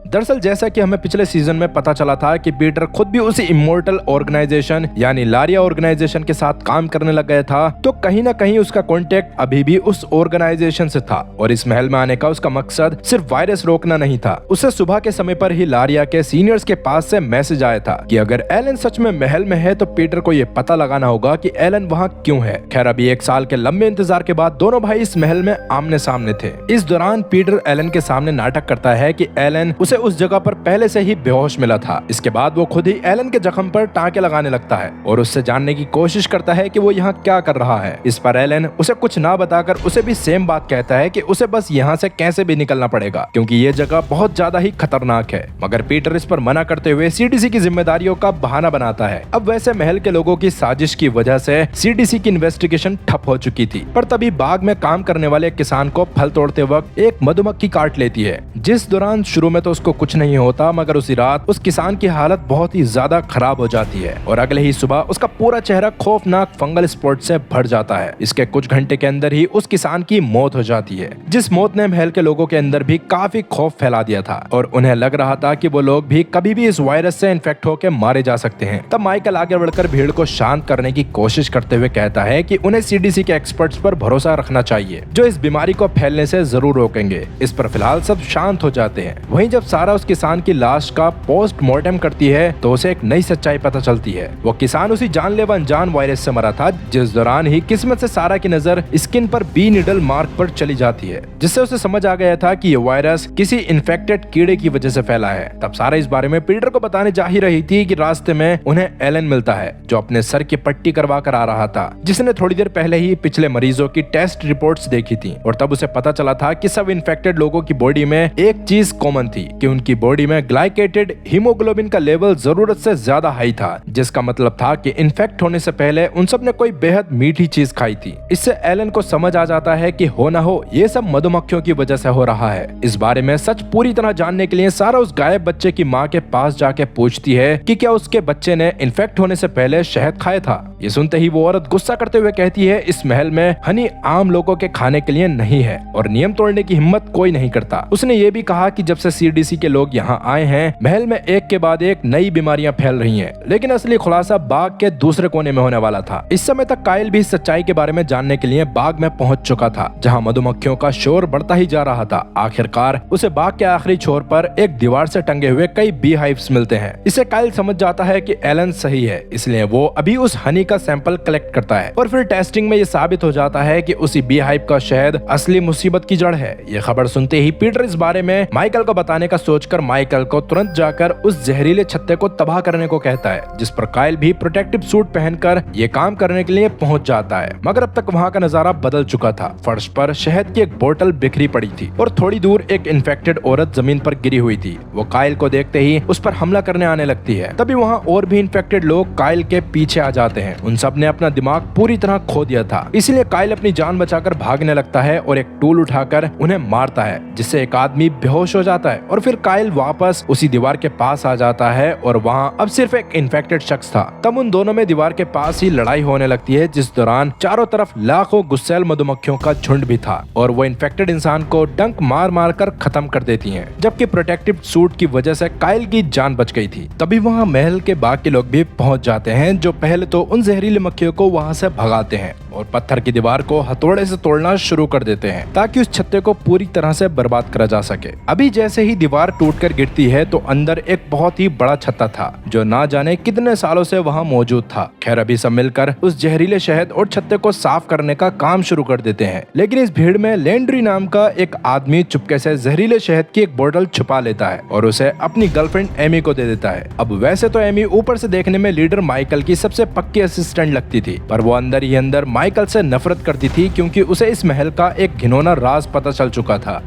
दरअसल जैसा कि हमें पिछले सीजन में पता चला था कि पीटर खुद भी उसी इमोर्टल ऑर्गेनाइजेशन यानी लारिया ऑर्गेनाइजेशन के साथ काम करने लग गया था, तो कहीं ना कहीं उसका कॉन्टेक्ट अभी भी उस ऑर्गेनाइजेशन से था और इस महल में आने का उसका मकसद सिर्फ वायरस रोकना नहीं था। उसे सुबह के समय पर ही लारिया के सीनियर्स के पास से मैसेज आया था कि अगर एलन सच में महल में है तो पीटर को ये पता लगाना होगा कि एलन वहाँ क्यों है। खैर अभी 1 साल के लंबे इंतजार के बाद दोनों भाई इस महल में आमने सामने थे। इस दौरान पीटर एलन के सामने नाटक करता है कि एलन उसे उस जगह पर पहले से ही बेहोश मिला था। इसके बाद वो खुद ही एलन के जख्म पर टांके लगाने लगता है और उससे जानने की कोशिश करता है कि वो यहाँ क्या कर रहा है। इस पर एलन उसे कुछ ना बताकर उसे भी सेम बात कहता है कि उसे बस यहाँ से कैसे भी निकलना पड़ेगा क्योंकि ये जगह बहुत ज्यादा ही खतरनाक है। मगर पीटर इस पर मना करते हुए सीडीसी की जिम्मेदारियों का बहाना बनाता है। अब वैसे महल के लोगों की साजिश की वजह से सीडीसी की इन्वेस्टिगेशन ठप हो चुकी थी, पर तभी बाग में काम करने वाले किसान को फल तोड़ते वक्त एक मधुमक्खी काट लेती है, जिस दौरान शुरू में तो उसको कुछ नहीं होता मगर उसी रात उस किसान की हालत बहुत ही ज्यादा खराब हो जाती है और अगले ही सुबह उसका पूरा चेहरा खौफनाक फंगल स्पॉट से भर जाता है। इसके कुछ घंटे के अंदर ही उस किसान की मौत हो जाती है, जिस मौत ने महल के लोगों के अंदर भी काफी खौफ फैला दिया था और उन्हें लग रहा था कि वो लोग भी कभी भी इस वायरस से इन्फेक्ट होकर मारे जा सकते हैं। तब माइकल आगे बढ़कर भीड़ को शांत करने की कोशिश करते हुए कहता है कि उन्हें सीडीसी के एक्सपर्ट्स पर भरोसा रखना चाहिए जो इस बीमारी को फैलने से जरूर रोकेंगे। इस पर फिलहाल सब शांत हो जाते हैं। वहीं जब सारा उस किसान की लाश का पोस्टमार्टम करती है तो उसे एक नई सच्चाई पता चलती है। वो किसान उसी जानलेवा अनजान वायरस से मरा था, जिस दौरान ही किस्मत से सारा की नजर स्किन पर बी निडल मार्क पर चली जाती है, जिससे उसे समझ आ गया था कि ये वायरस किसी इन्फेक्टेड कीड़े की वजह से फैला है। तब सारा इस बारे में पीटर को बताने जा ही रही थी कि रास्ते में उन्हें एलन मिलता है जो अपने सर की पट्टी करवा कर आ रहा था, जिसने थोड़ी देर पहले ही पिछले मरीजों की टेस्ट रिपोर्ट्स देखी थी और तब उसे पता चला था कि सब इन्फेक्टेड लोगों की बॉडी में एक चीज कॉमन थी कि उनकी बॉडी में ग्लाइकेटेड हीमोग्लोबिन का लेवल जरूरत से ज्यादा हाई था, जिसका मतलब था कि इन्फेक्ट होने से पहले उन सब ने कोई बेहद मीठी चीज खाई थी। इससे एलन को समझ आ जाता है कि हो ना हो ये सब मधुमक्खियों की वजह से हो रहा है। इस बारे में सच पूरी तरह जानने के लिए सारा उस गायब बच्चे की माँ के पास जाके पूछती है कि क्या उसके बच्चे ने इन्फेक्ट होने से पहले शहद खाया था। ये सुनते ही वो औरत गुस्सा करते हुए कहती है इस महल में हनी आम लोगों के खाने के लिए नहीं है और नियम तोड़ने की हिम्मत कोई नहीं करता। उसने ये भी कहा कि जब से सीडीसी के लोग यहाँ आए हैं महल में एक के बाद एक नई बीमारियां फैल रही हैं, लेकिन असली खुलासा बाग के दूसरे कोने में होने वाला था। इस समय तक काइल भी सच्चाई के बारे में जानने के लिए बाग में पहुंच चुका था, जहां मधुमक्खियों का शोर बढ़ता ही जा रहा था। आखिरकार उसे बाग के आखिरी छोर पर एक दीवार से टंगे हुए कई बी हाइव्स मिलते हैं। इसे काइल समझ जाता है कि एलन सही है, इसलिए वो अभी उस हनी का सैंपल कलेक्ट करता है और फिर टेस्टिंग में ये साबित हो जाता है कि उसी बी हाइव का शहद असली मुसीबत की जड़ है। ये खबर सुनते ही पीटर इस बारे में माइकल को बताने का सोचकर माइकल को तुरंत जाकर उस जहरीले छत्ते को तबाह करने को कहता है, जिस पर काइल भी प्रोटेक्टिव सूट पहनकर ये काम करने के लिए पहुंच जाता है। मगर अब तक वहां का नजारा बदल चुका था। फर्श पर शहद की एक बोतल बिखरी पड़ी थी और थोड़ी दूर एक इन्फेक्टेड औरत जमीन पर गिरी हुई थी। वो काइल को देखते ही उस पर हमला करने आने लगती है। तभी वहाँ और भी इन्फेक्टेड लोग काइल के पीछे आ जाते हैं। उन सब ने अपना दिमाग पूरी तरह खो दिया था, इसलिए काइल अपनी जान बचाकर भागने लगता है और एक टूल उठाकर उन्हें मारता है, जिससे एक आदमी बेहोश हो जाता है और फिर काइल वापस उसी दीवार के पास आ जाता है और वहाँ अब सिर्फ एक इन्फेक्टेड शख्स था। तब उन दोनों में दीवार के पास ही लड़ाई होने लगती है, जिस दौरान चारों तरफ लाखों गुस्सैल मधुमक्खियों का झुंड भी था और वो इन्फेक्टेड इंसान को डंक मार मार कर खत्म कर देती हैं, जबकि प्रोटेक्टिव सूट की वजह से काइल की जान बच गई थी। तभी वहाँ महल के बाकी लोग भी पहुँच जाते हैं, जो पहले तो उन जहरीली मक्खियों को वहाँ से भगाते हैं और पत्थर की दीवार को हथौड़े से तोड़ना शुरू कर देते हैं ताकि उस छत्ते को पूरी तरह से बर्बाद करा जा सके। अभी जैसे ही दीवार टूटकर गिरती है तो अंदर एक बहुत ही बड़ा छत्ता था जो ना जाने कितने सालों से वहाँ मौजूद था। खैर अभी सब मिलकर उस जहरीले शहद और छत्ते को साफ करने का काम शुरू कर देते हैं, लेकिन इस भीड़ में लैंड्री नाम का एक आदमी चुपके से जहरीले शहद की एक बोतल छुपा लेता है और उसे अपनी गर्लफ्रेंड एमी को दे देता है। अब वैसे तो एमी ऊपर से देखने में लीडर माइकल की सबसे पक्की असिस्टेंट लगती थी, पर वो अंदर ही अंदर माइकल से नफरत करती थी क्योंकि उसे इस महल का एक घिनौना राज पता चल चुका था।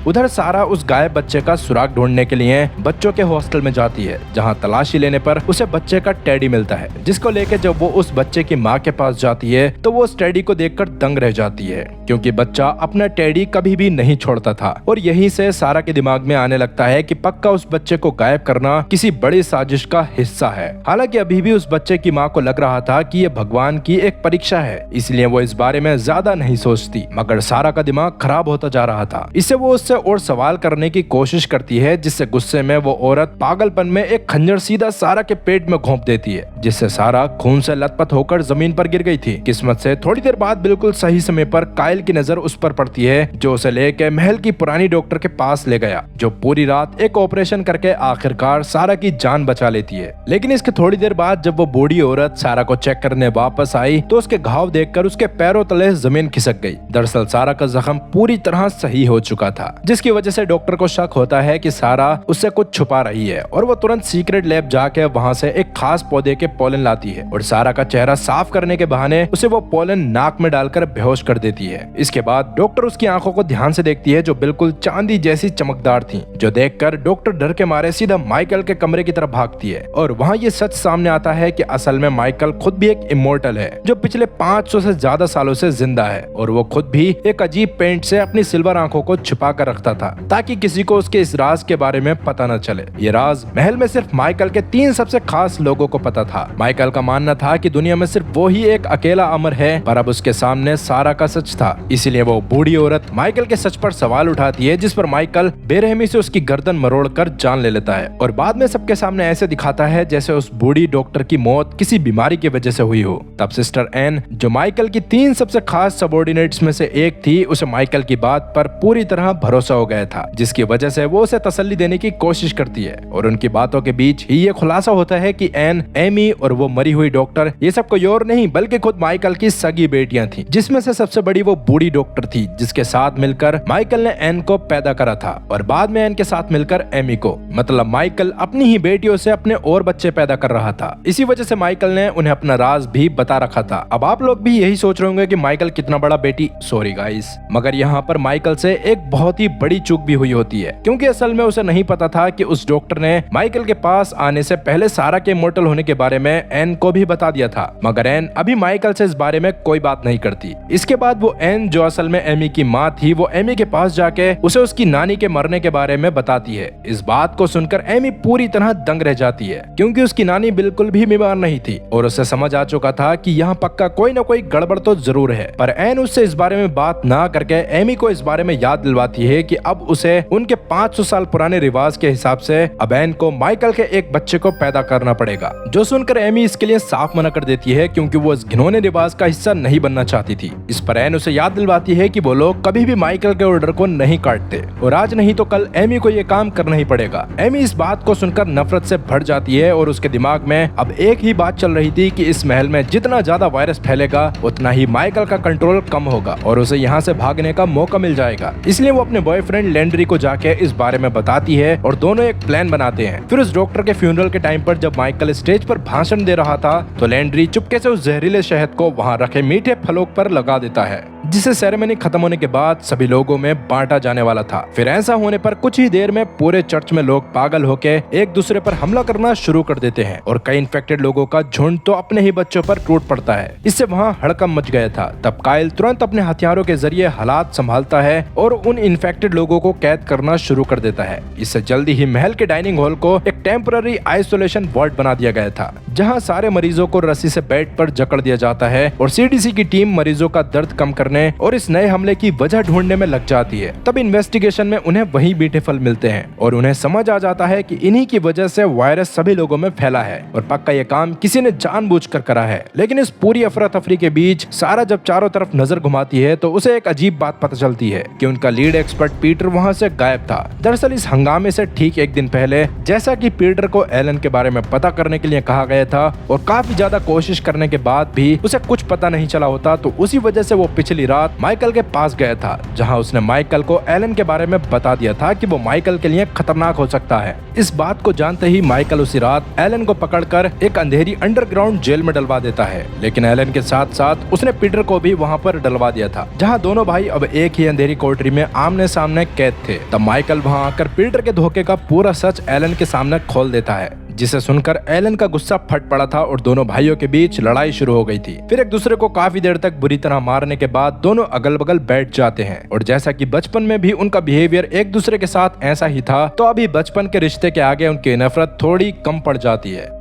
उधर सारा उस गायब बच्चे का सुराग ढूंढने के लिए बच्चों के हॉस्टल में जाती है, जहां तलाशी लेने पर उसे बच्चे का टेडी मिलता है, जिसको लेकर जब वो उस बच्चे की माँ के पास जाती है तो वो उस टेडी को देखकर दंग रह जाती है, क्योंकि बच्चा अपना टेडी कभी भी नहीं छोड़ता था। और यहीं से सारा के दिमाग में आने लगता है कि पक्का उस बच्चे को गायब करना किसी बड़ी साजिश का हिस्सा है। हालांकि अभी भी उस बच्चे की माँ को लग रहा था कि ये भगवान की एक परीक्षा है, इसलिए वो इस बारे में ज्यादा नहीं सोचती, मगर सारा का दिमाग खराब होता जा रहा था। इससे वो उससे और सवाल करने की कोशिश करती है, जिससे गुस्से में वो औरत पागलपन में एक खंजर सीधा सारा के पेट में घोंप देती है, जिससे सारा खून से लथपथ होकर जमीन पर गिर गई थी। किस्मत से थोड़ी देर बाद बिल्कुल सही समय पर काइल की नजर उस पर पड़ती है, जो उसे लेकर महल की पुरानी डॉक्टर के पास ले गया, जो पूरी रात एक ऑपरेशन करके आखिरकार सारा की जान बचा लेती है। लेकिन इसके थोड़ी देर बाद जब वो बूढ़ी औरत सारा को चेक करने वापस आई तो उसके घाव देखकर उसके पैरों तले जमीन खिसक गई। दरअसल सारा का जख्म पूरी तरह सही हो चुका था, जिसकी वजह से डॉक्टर को शक होता है कि सारा उससे कुछ छुपा रही है, और वो तुरंत सीक्रेट लैब जाके वहां से एक खास पौधे के पोलन लाती है और सारा का चेहरा साफ करने के बहाने उसे वो पोलन नाक में डालकर बेहोश कर देती है। इसके बाद डॉक्टर उसकी आंखों को ध्यान से देखती है, जो बिल्कुल चांदी जैसी चमकदार थी, जो देखकर डॉक्टर डर के मारे सीधा माइकल के कमरे की तरफ भागती है। और वहाँ ये सच सामने आता है कि असल में माइकल खुद भी एक इमोर्टल है, जो पिछले 500 से ज्यादा सालों से जिंदा है, और वो खुद भी एक अजीब पेंट से अपनी सिल्वर आंखों को छुपा कर रखता था, ताकि किसी को उसके इस राज के बारे में पता न चले। ये राज महल में सिर्फ माइकल के 3 सबसे खास लोगों को पता था। माइकल का मानना था कि दुनिया में सिर्फ वो ही एक अकेला अमर है, पर अब उसके सामने सारा का सच था। इसीलिए वो बूढ़ी औरत माइकल के सच पर सवाल उठाती है, जिस पर माइकल बेरहमी से उसकी गर्दन मरोड़कर जान ले लेता है, और बाद में सबके सामने ऐसे दिखाता है जैसे उस बूढ़ी डॉक्टर की मौत किसी बीमारी की वजह से हुई हो। तब सिस्टर एन, जो माइकल की 3 सबसे खास सबॉर्डिनेट्स में से एक थी, उसे माइकल की बात पर पूरी तरह भरोसा हो गया था, जिसकी वजह से वो उसे तसल्ली देने की कोशिश करती है। और उनकी बातों के बीच ही ये खुलासा होता है कि एन, एमी और वो मरी हुई डॉक्टर ये सब कोई और नहीं बल्कि खुद माइकल की सगी बेटियां थी, जिसमें से सबसे बड़ी वो बूढ़ी डॉक्टर थी, जिसके साथ मिलकर माइकल ने एन को पैदा करा था, और बाद में एन के साथ मिलकर एमी को। मतलब माइकल अपनी ही बेटियों से अपने और बच्चे पैदा कर रहा था। इसी वजह से माइकल ने उन्हें अपना राज भी बता रखा था। अब आप लोग भी यही सोच रहे होंगे कि माइकल कितना बड़ा बेटी, सॉरी गाइस, मगर यहाँ पर माइकल से एक बहुत ही बड़ी चूक भी हुई होती है, क्योंकि असल में उसे नहीं पता था कि उस डॉक्टर ने माइकल के पास आने से पहले सारा के इमॉर्टल होने के बारे में एन को भी बता दिया था, मगर एन अभी माइकल से इस बारे में कोई बात नहीं करती। इसके बाद वो एन, जो असल में एमी की माँ थी, वो एमी के पास जाके उसे उसकी नानी के मरने के बारे में बताती है। इस बात को सुनकर एमी पूरी तरह दंग रह जाती है, क्योंकि उसकी नानी बिल्कुल भी बीमार नहीं थी, और उसे समझ आ चुका था कि यहाँ पक्का कोई न कोई गड़बड़ तो जरूर है। पर एन उससे इस बारे में बात ना करके एमी को इस बारे में याद दिलवाती है कि अब उसे उनके 500 साल पुराने रिवाज के हिसाब से अब एन को माइकल के एक बच्चे को पैदा करना पड़ेगा, जो सुनकर एमी इसके लिए साफ मना कर देती है, क्योंकि वो इस घिनौने रिवाज का हिस्सा नहीं बनना चाहती थी। इस पर एन उसे याद दिलवाती है कि वो लोग कभी भी माइकल के ऑर्डर को नहीं काटते, और आज नहीं तो कल एमी को ये काम करना ही पड़ेगा। एमी इस बात को सुनकर नफरत से भर जाती है, और उसके दिमाग में अब एक ही बात चल रही थी कि इस महल में जितना ज्यादा वायरस फैलेगा उतना ही माइकल का कंट्रोल कम होगा और उसे यहाँ से भागने का मौका मिल जाएगा। इसलिए वो अपने बॉयफ्रेंड लैंड्री को जाके इस बारे में बताती है, और दोनों एक प्लान बनाते हैं। फिर उस डॉक्टर के फ्यूनरल के टाइम पर जब माइकल स्टेज पर भाषण दे रहा था, तो लैंड्री चुपके से उस जहरीले शहद को वहाँ रखे मीठे फलों पर लगा देता है, जिसे सेरेमनी खत्म होने के बाद सभी लोगों में बांटा जाने वाला था। फिर ऐसा होने पर कुछ ही देर में पूरे चर्च में लोग पागल होके एक दूसरे पर हमला करना शुरू कर देते हैं, और कई इन्फेक्टेड लोगों का झुंड तो अपने ही बच्चों पर टूट पड़ता है। इससे वहाँ हड़कंप मच गया था। तब काइल तुरंत अपने हथियारों के जरिए हालात संभालता है और उन इन्फेक्टेड लोगों को कैद करना शुरू कर देता है। इससे जल्दी ही महल के डाइनिंग हॉल को एक टेम्पररी आइसोलेशन वार्ड बना दिया गया था, जहाँ सारे मरीजों को रस्सी से बेड पर जकड़ दिया जाता है, और सीडीसी की टीम मरीजों का दर्द कम करने और इस नए हमले की वजह ढूंढने में लग जाती है। तब इन्वेस्टिगेशन में उन्हें वही मीठे फल मिलते हैं, और उन्हें समझ आ जाता है कि इन्हीं की वजह से वायरस सभी लोगों में फैला है, और पक्का ये काम किसी ने जानबूझकर करा है। लेकिन इस पूरी अफरा तफरी के बीच सारा जब चारों तरफ नजर घुमाती है, तो उसे एक अजीब बात पता चलती है कि उनका लीड एक्सपर्ट एक्सपर्ट पीटर वहाँ से गायब था। दरअसल इस हंगामे से ठीक एक दिन पहले जैसा कि पीटर को एलन के बारे में पता करने के लिए कहा गया था और काफी ज्यादा कोशिश करने के बाद भी उसे कुछ पता नहीं चला होता, तो उसी वजह से वो पिछली रात माइकल के पास गया था, जहां उसने माइकल को एलन के बारे में बता दिया था कि वो माइकल के लिए खतरनाक हो सकता है। इस बात को जानते ही माइकल उसी रात एलन को पकड़कर एक अंधेरी अंडरग्राउंड जेल में डलवा देता है, लेकिन एलन के साथ साथ उसने पीटर को भी वहाँ पर डलवा दिया था, जहाँ दोनों भाई अब एक ही अंधेरी कोठरी में आमने सामने कैद थे। तब माइकल वहाँ आकर पीटर के धोखे का पूरा सच एलन के सामने खोल देता है, जिसे सुनकर एलन का गुस्सा फट पड़ा था और दोनों भाइयों के बीच लड़ाई शुरू हो गई थी। फिर एक दूसरे को काफी देर तक बुरी तरह मारने के बाद दोनों अगल बगल बैठ जाते हैं, और जैसा कि बचपन में भी उनका बिहेवियर एक दूसरे के साथ ऐसा ही था, तो अभी बचपन के रिश्ते के आगे उनकी नफरत थोड़ी कम पड़ जाती है।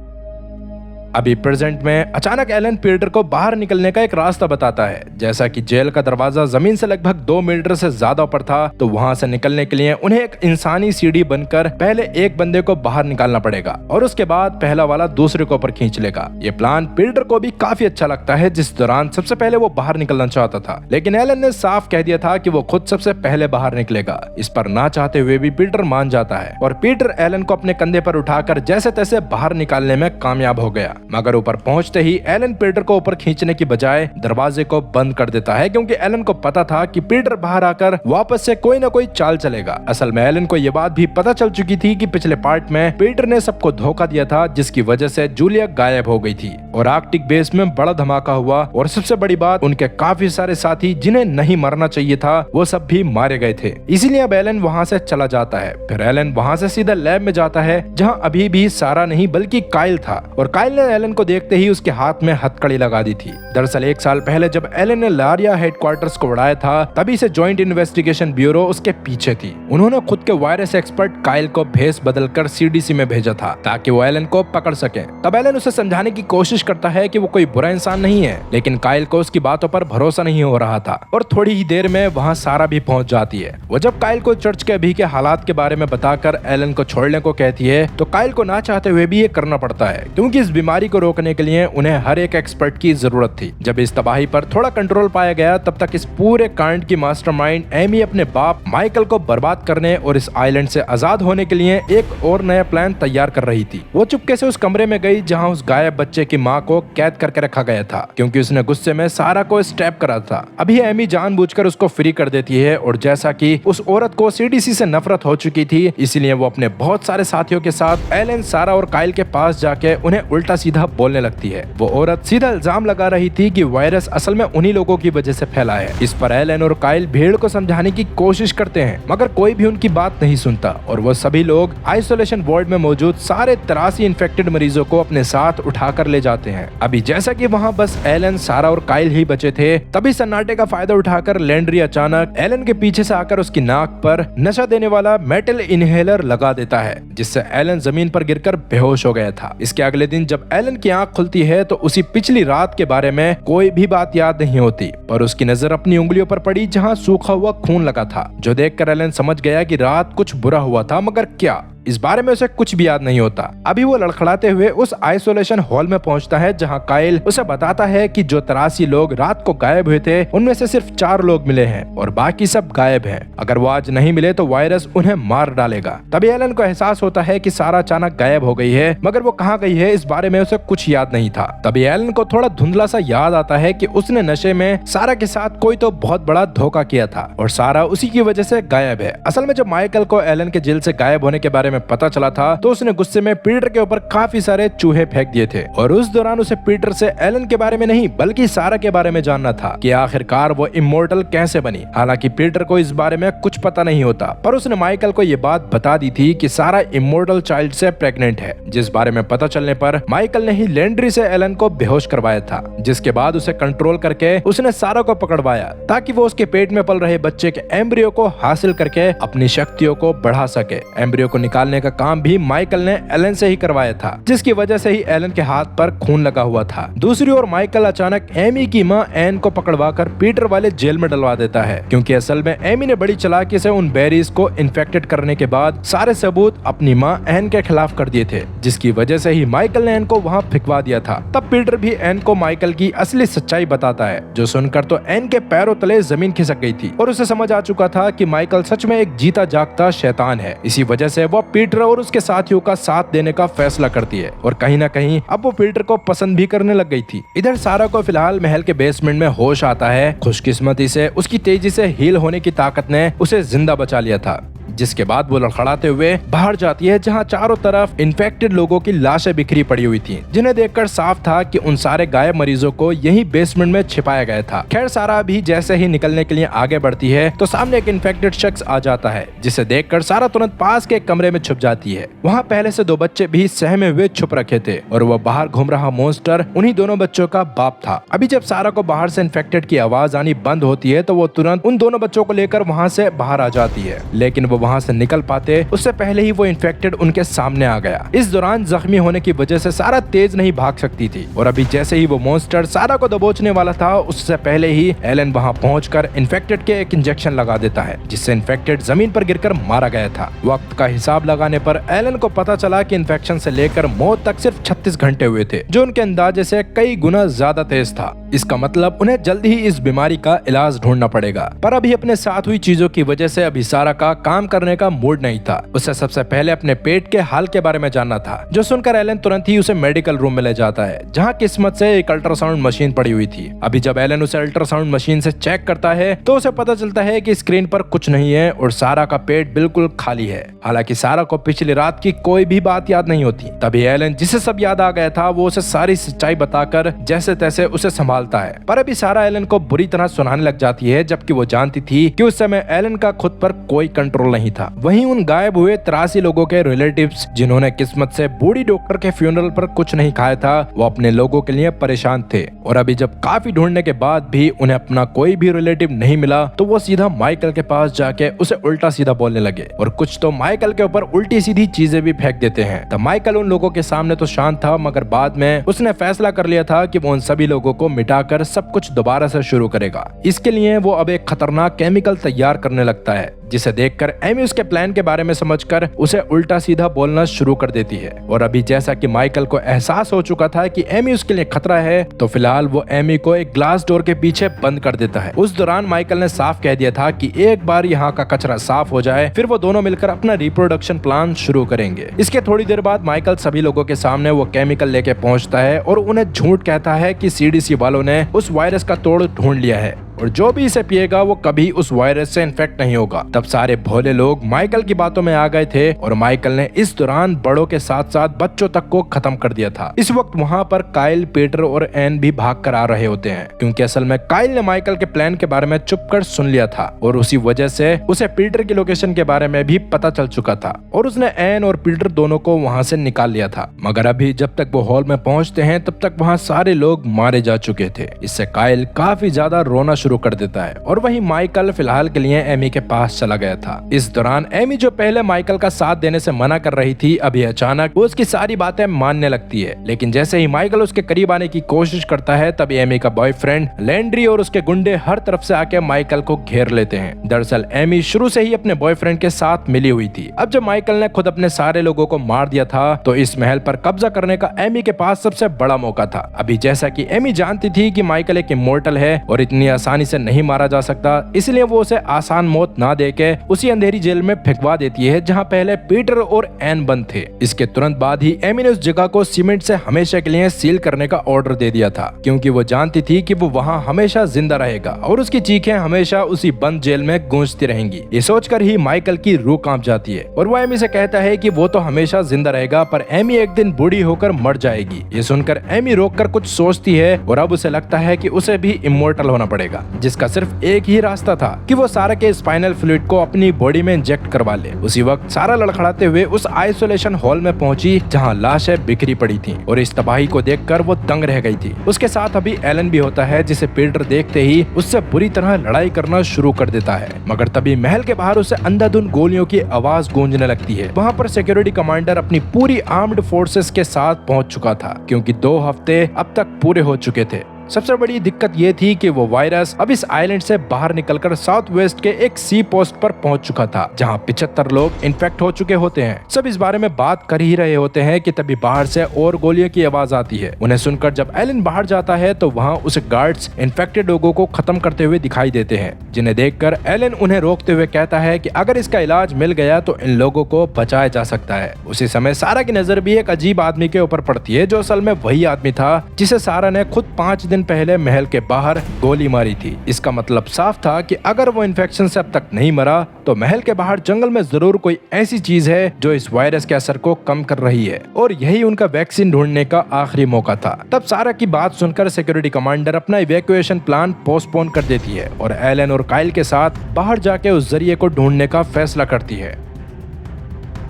अभी प्रेजेंट में अचानक एलन पीटर को बाहर निकलने का एक रास्ता बताता है। जैसा कि जेल का दरवाजा जमीन से लगभग 2 मीटर से ज्यादा ऊपर था, तो वहां से निकलने के लिए उन्हें एक इंसानी सीढ़ी बनकर पहले एक बंदे को बाहर निकालना पड़ेगा और उसके बाद पहला वाला दूसरे को ऊपर खींच लेगा। ये प्लान पीटर को भी काफी अच्छा लगता है, जिस दौरान सबसे पहले वो बाहर निकलना चाहता था, लेकिन एलन ने साफ कह दिया था कि वो खुद सबसे पहले बाहर निकलेगा। इस पर ना चाहते हुए भी पीटर मान जाता है और पीटर एलन को अपने कंधे पर उठाकर जैसे तैसे बाहर निकालने में कामयाब हो गया। मगर ऊपर पहुंचते ही एलन पीटर को ऊपर खींचने की बजाय दरवाजे को बंद कर देता है, क्योंकि एलन को पता था कि पीटर बाहर आकर वापस से कोई ना कोई चाल चलेगा। असल में एलन को यह बात भी पता चल चुकी थी कि पिछले पार्ट में पीटर ने सबको धोखा दिया था, जिसकी वजह से जूलिया गायब हो गई थी और आर्कटिक बेस में बड़ा धमाका हुआ, और सबसे बड़ी बात उनके काफी सारे साथी जिन्हें नहीं मरना चाहिए था वो सब भी मारे गए थे। इसीलिए अब एलन वहाँ से चला जाता है। फिर एलन वहाँ से सीधा लैब में जाता है, जहाँ अभी भी सारा नहीं बल्कि काइल था, और काइल ने एलन को देखते ही उसके हाथ में हथकड़ी लगा दी थी। दरअसल 1 साल पहले जब एलन ने लारिया हेडक्वार्टर्स को उड़ाया था, तभी से जॉइंट इन्वेस्टिगेशन ब्यूरो उसके पीछे थी। उन्होंने खुद के वायरस एक्सपर्ट काइल को भेस बदलकर सीडीसी में भेजा था ताकि वो एलन को पकड़ सके। तब एलन उसे समझाने की कोशिश करता है कि वो कोई बुरा इंसान नहीं है, लेकिन काइल को उसकी बातों पर भरोसा नहीं हो रहा था, और थोड़ी ही देर में वहाँ सारा भी पहुँच जाती है। वो जब काइल को चर्च के अभी के हालात के बारे में बताकर एलन को छोड़ने को कहती है, तो काइल को ना चाहते हुए भी ये करना पड़ता है, क्योंकि इस बीमारी को रोकने के लिए उन्हें हर एक एक्सपर्ट की जरूरत थी। जब इस तबाही पर थोड़ा कंट्रोल पाया गया, तब तक इस पूरे कांड की मास्टरमाइंड एमी अपने बाप माइकल को बर्बाद करने और इस आइलैंड से आजाद होने के लिए एक और नया प्लान तैयार कर रही थी। वो चुपके से उस कमरे में गई जहां उस गायब बच्चे की मां को कैद करके रखा गया था, क्योंकि उसने गुस्से में सारा को स्टैप करा था। अभी एमी जानबूझकर उसको फ्री कर देती है, और जैसा कि उस औरत को सीडीसी से नफरत हो चुकी थी, इसलिए वो अपने बहुत सारे साथियों के साथ एलन, सारा और काइल के पास जाके उन्हें उल्टा सीधा बोलने लगती है। वो औरत सीधा इल्जाम लगा रही थी कि वायरस असल में उन्हीं लोगों की वजह से फैला है। इस पर एलन और काइल भीड़ को समझाने की कोशिश करते हैं, मगर कोई भी उनकी बात नहीं सुनता, और वो सभी लोग आइसोलेशन वार्ड में मौजूद सारे 83 इन्फेक्टेड मरीजों को अपने साथ उठाकर ले जाते हैं। अभी जैसा कि वहाँ बस एलन, सारा और काइल ही बचे थे, तभी सन्नाटे का फायदा उठाकर लैंड्री अचानक एलन के पीछे से आकर उसकी नाक पर नशा देने वाला मेटल इनहेलर लगा देता है, जिससे एलन जमीन पर गिरकर बेहोश हो गया था। इसके अगले दिन जब एलन की आंख खुलती है, तो उसी पिछली रात के बारे में कोई भी बात याद नहीं होती, पर उसकी नजर अपनी उंगलियों पर पड़ी जहां सूखा हुआ खून लगा था, जो देखकर एलन समझ गया कि रात कुछ बुरा हुआ था, मगर क्या, इस बारे में उसे कुछ भी याद नहीं होता। अभी वो लड़खड़ाते हुए उस आइसोलेशन हॉल में पहुंचता है, जहां काइल उसे बताता है कि जो 83 लोग रात को गायब हुए थे, उनमें से सिर्फ 4 लोग मिले हैं और बाकी सब गायब हैं। अगर वो आज नहीं मिले तो वायरस उन्हें मार डालेगा। तभी एलन को एहसास होता है कि सारा अचानक गायब हो गई है, मगर वो कहाँ गई है इस बारे में उसे कुछ याद नहीं था। तभी एलन को थोड़ा धुंधला सा याद आता है कि उसने नशे में सारा के साथ कोई तो बहुत बड़ा धोखा किया था और सारा उसी की वजह से गायब है। असल में जब माइकल को एलन के जेल से गायब होने के बारे में पता चला था, तो उसने गुस्से में पीटर के ऊपर काफी सारे चूहे फेंक दिए थे, और उस दौरान उसे पीटर से एलन के बारे में नहीं बल्कि सारा के बारे में जानना था कि आखिरकार वो इमोर्टल कैसे बनी। हालांकि पीटर को इस बारे में कुछ पता नहीं होता, पर उसने माइकल को ये बात बता दी थी कि सारा इमोर्टल चाइल्ड से प्रेग्नेंट है, जिस बारे में पता चलने पर माइकल ने ही लैंड्री से एलन को बेहोश करवाया था, जिसके बाद उसे कंट्रोल करके उसने सारा को पकड़वाया ताकि वो उसके पेट में पल रहे बच्चे के एम्ब्रियो को हासिल करके अपनी शक्तियों को बढ़ा सके। एम्ब्रियो को निकाल निकालने का काम भी माइकल ने एलन से ही करवाया था, जिसकी वजह से ही एलन के हाथ पर खून लगा हुआ था। दूसरी ओर माइकल अचानक एमी की मां एन को पकड़वाकर पीटर वाले जेल में डलवा देता है, क्योंकि असल में एमी ने बड़ी चालाकी से उन बेरीज को इन्फेक्टेड करने के बाद सारे सबूत अपनी मां एन के खिलाफ कर दिए थे, जिसकी वजह से ही माइकल ने एन को वहां फिकवा दिया था। तब पीटर भी एन को माइकल की असली सच्चाई बताता है, जो सुनकर तो एन के पैरों तले जमीन खिसक गई थी और उसे समझ आ चुका था कि माइकल सच में एक जीता जागता शैतान है। इसी वजह से वो पीटर और उसके साथियों का साथ देने का फैसला करती है और कहीं ना कहीं अब वो पीटर को पसंद भी करने लग गई थी। इधर सारा को फिलहाल महल के बेसमेंट में होश आता है। खुशकिस्मती से उसकी तेजी से हील होने की ताकत ने उसे जिंदा बचा लिया था, जिसके बाद वो लड़खड़ाते हुए बाहर जाती है, जहां चारों तरफ इन्फेक्टेड लोगों की लाशें बिखरी पड़ी हुई थी, जिन्हें देखकर साफ था कि उन सारे गायब मरीजों को यही बेसमेंट में छिपाया गया था। खैर सारा भी जैसे ही निकलने के लिए आगे बढ़ती है तो सामने एक इन्फेक्टेड शख्स आ जाता है, जिसे देखकर सारा तुरंत पास के कमरे में छुप जाती है। वहाँ पहले से 2 बच्चे भी सहमे हुए छुप रखे थे और वह बाहर घूम रहा मॉन्स्टर उन्हीं दोनों बच्चों का बाप था। अभी जब सारा को बाहर से इन्फेक्टेड की आवाज आनी बंद होती है तो वो तुरंत उन दोनों बच्चों को लेकर वहाँ से बाहर आ जाती है, लेकिन वो वहाँ से निकल पाते उससे पहले ही वो इन्फेक्टेड उनके सामने आ गया। इस दौरान जख्मी होने की वजह से सारा तेज नहीं भाग सकती थी और अभी जैसे ही वो मॉन्स्टर सारा को दबोचने वाला था, उससे पहले ही एलन वहां पहुंचकर इन्फेक्टेड के एक इंजेक्शन लगा देता है, जिससे इन्फेक्टेड जमीन पर गिरकर मारा गया था। वक्त का हिसाब लगाने पर एलन को पता चला कि इन्फेक्शन से लेकर मौत तक सिर्फ 36 घंटे हुए थे, जो उनके अंदाजे से कई गुना ज्यादा तेज था। इसका मतलब उन्हें जल्द ही इस बीमारी का इलाज ढूंढना पड़ेगा। पर अभी अपने साथ हुई चीजों की वजह से अभी सारा का काम करने का मूड नहीं था। उसे सबसे पहले अपने पेट के हाल के बारे में जानना था, जो सुनकर एलन तुरंत ही उसे मेडिकल रूम में ले जाता है, जहां किस्मत से एक अल्ट्रासाउंड मशीन पड़ी हुई थी। अभी जब एलन उसे अल्ट्रासाउंड मशीन से चेक करता है तो उसे पता चलता है कि स्क्रीन पर कुछ नहीं है और सारा का पेट बिल्कुल खाली है। हालांकि सारा को पिछली रात की कोई भी बात याद नहीं होती। तभी एलन, जिसे सब याद आ गया था, वो उसे सारी सच्चाई बताकर जैसे तैसे उसे संभालता है। पर अभी सारा एलन को बुरी तरह सुनाने लग जाती है, जबकि वो जानती थी कि उस समय एलन का खुद पर कोई कंट्रोल नहीं था। वहीं उन गायब हुए 83 लोगों के रिलेटिव्स, जिन्होंने किस्मत से बूढ़ी डॉक्टर के फ्यूनरल पर कुछ नहीं खाया था, वो अपने लोगों के लिए परेशान थे। और अभी जब काफी ढूंढने के बाद भी उन्हें अपना कोई भी रिलेटिव नहीं मिला तो वो सीधा माइकल के पास जाके उसे उल्टा सीधा बोलने लगे और कुछ तो माइकल के ऊपर उल्टी सीधी चीजें भी फेंक देते हैं। तब माइकल उन लोगों के सामने तो शांत था, मगर बाद में उसने फैसला कर लिया था कि वो उन सभी लोगों को मिटाकर सब कुछ दोबारा से शुरू करेगा। इसके लिए वो अब एक खतरनाक केमिकल तैयार करने लगता है, जिसे देखकर एमी उसके प्लान के बारे में समझकर उसे उल्टा सीधा बोलना शुरू कर देती है। और अभी जैसा कि माइकल को एहसास हो चुका था कि एमी उसके लिए खतरा है, तो फिलहाल वो एमी को एक ग्लास डोर के पीछे बंद कर देता है। उस दौरान माइकल ने साफ कह दिया था कि एक बार यहाँ का कचरा साफ हो जाए, फिर वो दोनों मिलकर अपना रिप्रोडक्शन प्लान शुरू करेंगे। इसके थोड़ी देर बाद माइकल सभी लोगों के सामने वो केमिकल लेके पहुंचता है और उन्हें झूठ कहता है कि सीडीसी वालों ने उस वायरस का तोड़ ढूंढ लिया है और जो भी इसे पिएगा वो कभी उस वायरस से इन्फेक्ट नहीं होगा। तब सारे भोले लोग माइकल की बातों में आ गए थे और माइकल ने इस दौरान बड़ों के साथ साथ बच्चों तक को खत्म कर दिया था। इस वक्त वहाँ पर काइल, पीटर और एन भी भाग कर आ रहे होते हैं, क्योंकि असल में काइल ने माइकल के प्लान के बारे में चुपकर सुन लिया था और उसी वजह से उसे पीटर की लोकेशन के बारे में भी पता चल चुका था और उसने एन और पीटर दोनों को वहाँ से निकाल लिया था। मगर अभी जब तक वो हॉल में पहुँचते हैं तब तक वहाँ सारे लोग मारे जा चुके थे। इससे काइल काफी ज्यादा रोना शुरू कर देता है और वहीं माइकल फिलहाल के लिए एमी के पास चला गया था। इस दौरान एमी, जो पहले माइकल का साथ देने से मना कर रही थी, अभी अचानक वो उसकी सारी बातें मानने लगती है। लेकिन जैसे ही माइकल उसके करीब आने की कोशिश करता है, तभी एमी का बॉयफ्रेंड लैंड्री और उसके गुंडे हर तरफ से आके माइकल को घेर लेते हैं। दरअसल एमी शुरू से ही अपने बॉयफ्रेंड के साथ मिली हुई थी। अब जब माइकल ने खुद अपने सारे लोगों को मार दिया था तो इस महल पर कब्जा करने का एमी के पास सबसे बड़ा मौका था। अभी जैसा कि एमी जानती थी कि माइकल एक इमोर्टल है और इतनी आसानी से नहीं मारा जा सकता, इसलिए वो उसे आसान मौत ना देके उसी अंधेरी जेल में फेंकवा देती है जहां पहले पीटर और एन बंद थे। इसके तुरंत बाद ही एमी ने उस जगह को सीमेंट से हमेशा के लिए सील करने का ऑर्डर दे दिया था, क्योंकि वो जानती थी कि वो वहां हमेशा जिंदा रहेगा और उसकी चीखें हमेशा उसी बंद जेल में गूंजती रहेंगी। ये सोचकर ही माइकल की रूह कांप जाती है और वो एमी से कहता है कि वो तो हमेशा जिंदा रहेगा, पर एमी एक दिन बूढ़ी होकर मर जाएगी। ये सुनकर एमी रोक कर कुछ सोचती है और अब उसे लगता है कि उसे भी इमोर्टल होना पड़ेगा। जिसका सिर्फ एक ही रास्ता था कि वो सारा के स्पाइनल फ्लूइड को अपनी बॉडी में इंजेक्ट करवा ले। उसी वक्त सारा लड़खड़ाते हुए उस आइसोलेशन हॉल में पहुंची जहां लाशें बिखरी पड़ी थी और इस तबाही को देखकर वो दंग रह गई थी। उसके साथ अभी एलन भी होता है जिसे पीटर देखते ही उससे बुरी तरह लड़ाई करना शुरू कर देता है, मगर तभी महल के बाहर उसे अंधाधुंध गोलियों की आवाज गूंजने लगती है। वहाँ पर सिक्योरिटी कमांडर अपनी पूरी आर्म्ड फोर्सेस के साथ पहुंच चुका था क्योंकि 2 हफ्ते अब तक पूरे हो चुके थे। सबसे बड़ी दिक्कत ये थी कि वो वायरस अब इस आइलैंड से बाहर निकलकर साउथ वेस्ट के एक सी पोस्ट पर पहुंच चुका था जहां 75 लोग इन्फेक्ट हो चुके होते हैं। सब इस बारे में बात कर ही रहे होते हैं कि तभी बाहर से और गोलियों की आवाज आती है। उन्हें सुनकर जब एलन बाहर जाता है तो वहां उसे गार्ड्स इन्फेक्टेड लोगों को खत्म करते हुए दिखाई देते हैं, जिन्हें देखकर एलन उन्हें रोकते हुए कहता है कि अगर इसका इलाज मिल गया तो इन लोगों को बचाया जा सकता है। उसी समय सारा की नजर भी एक अजीब आदमी के ऊपर पड़ती है जो असल में वही आदमी था जिसे सारा ने खुद 5 दिन पहले महल के बाहर गोली मारी थी। इसका मतलब साफ था कि अगर वो इन्फेक्शन से अब तक नहीं मरा तो महल के बाहर जंगल में जरूर कोई ऐसी चीज है जो इस वायरस के असर को कम कर रही है और यही उनका वैक्सीन ढूंढने का आखिरी मौका था। तब सारा की बात सुनकर सिक्योरिटी कमांडर अपना इवैक्यूएशन प्लान पोस्टपोन कर देती है और एलन और काइल के साथ बाहर जाके उस जरिए को ढूंढने का फैसला करती है।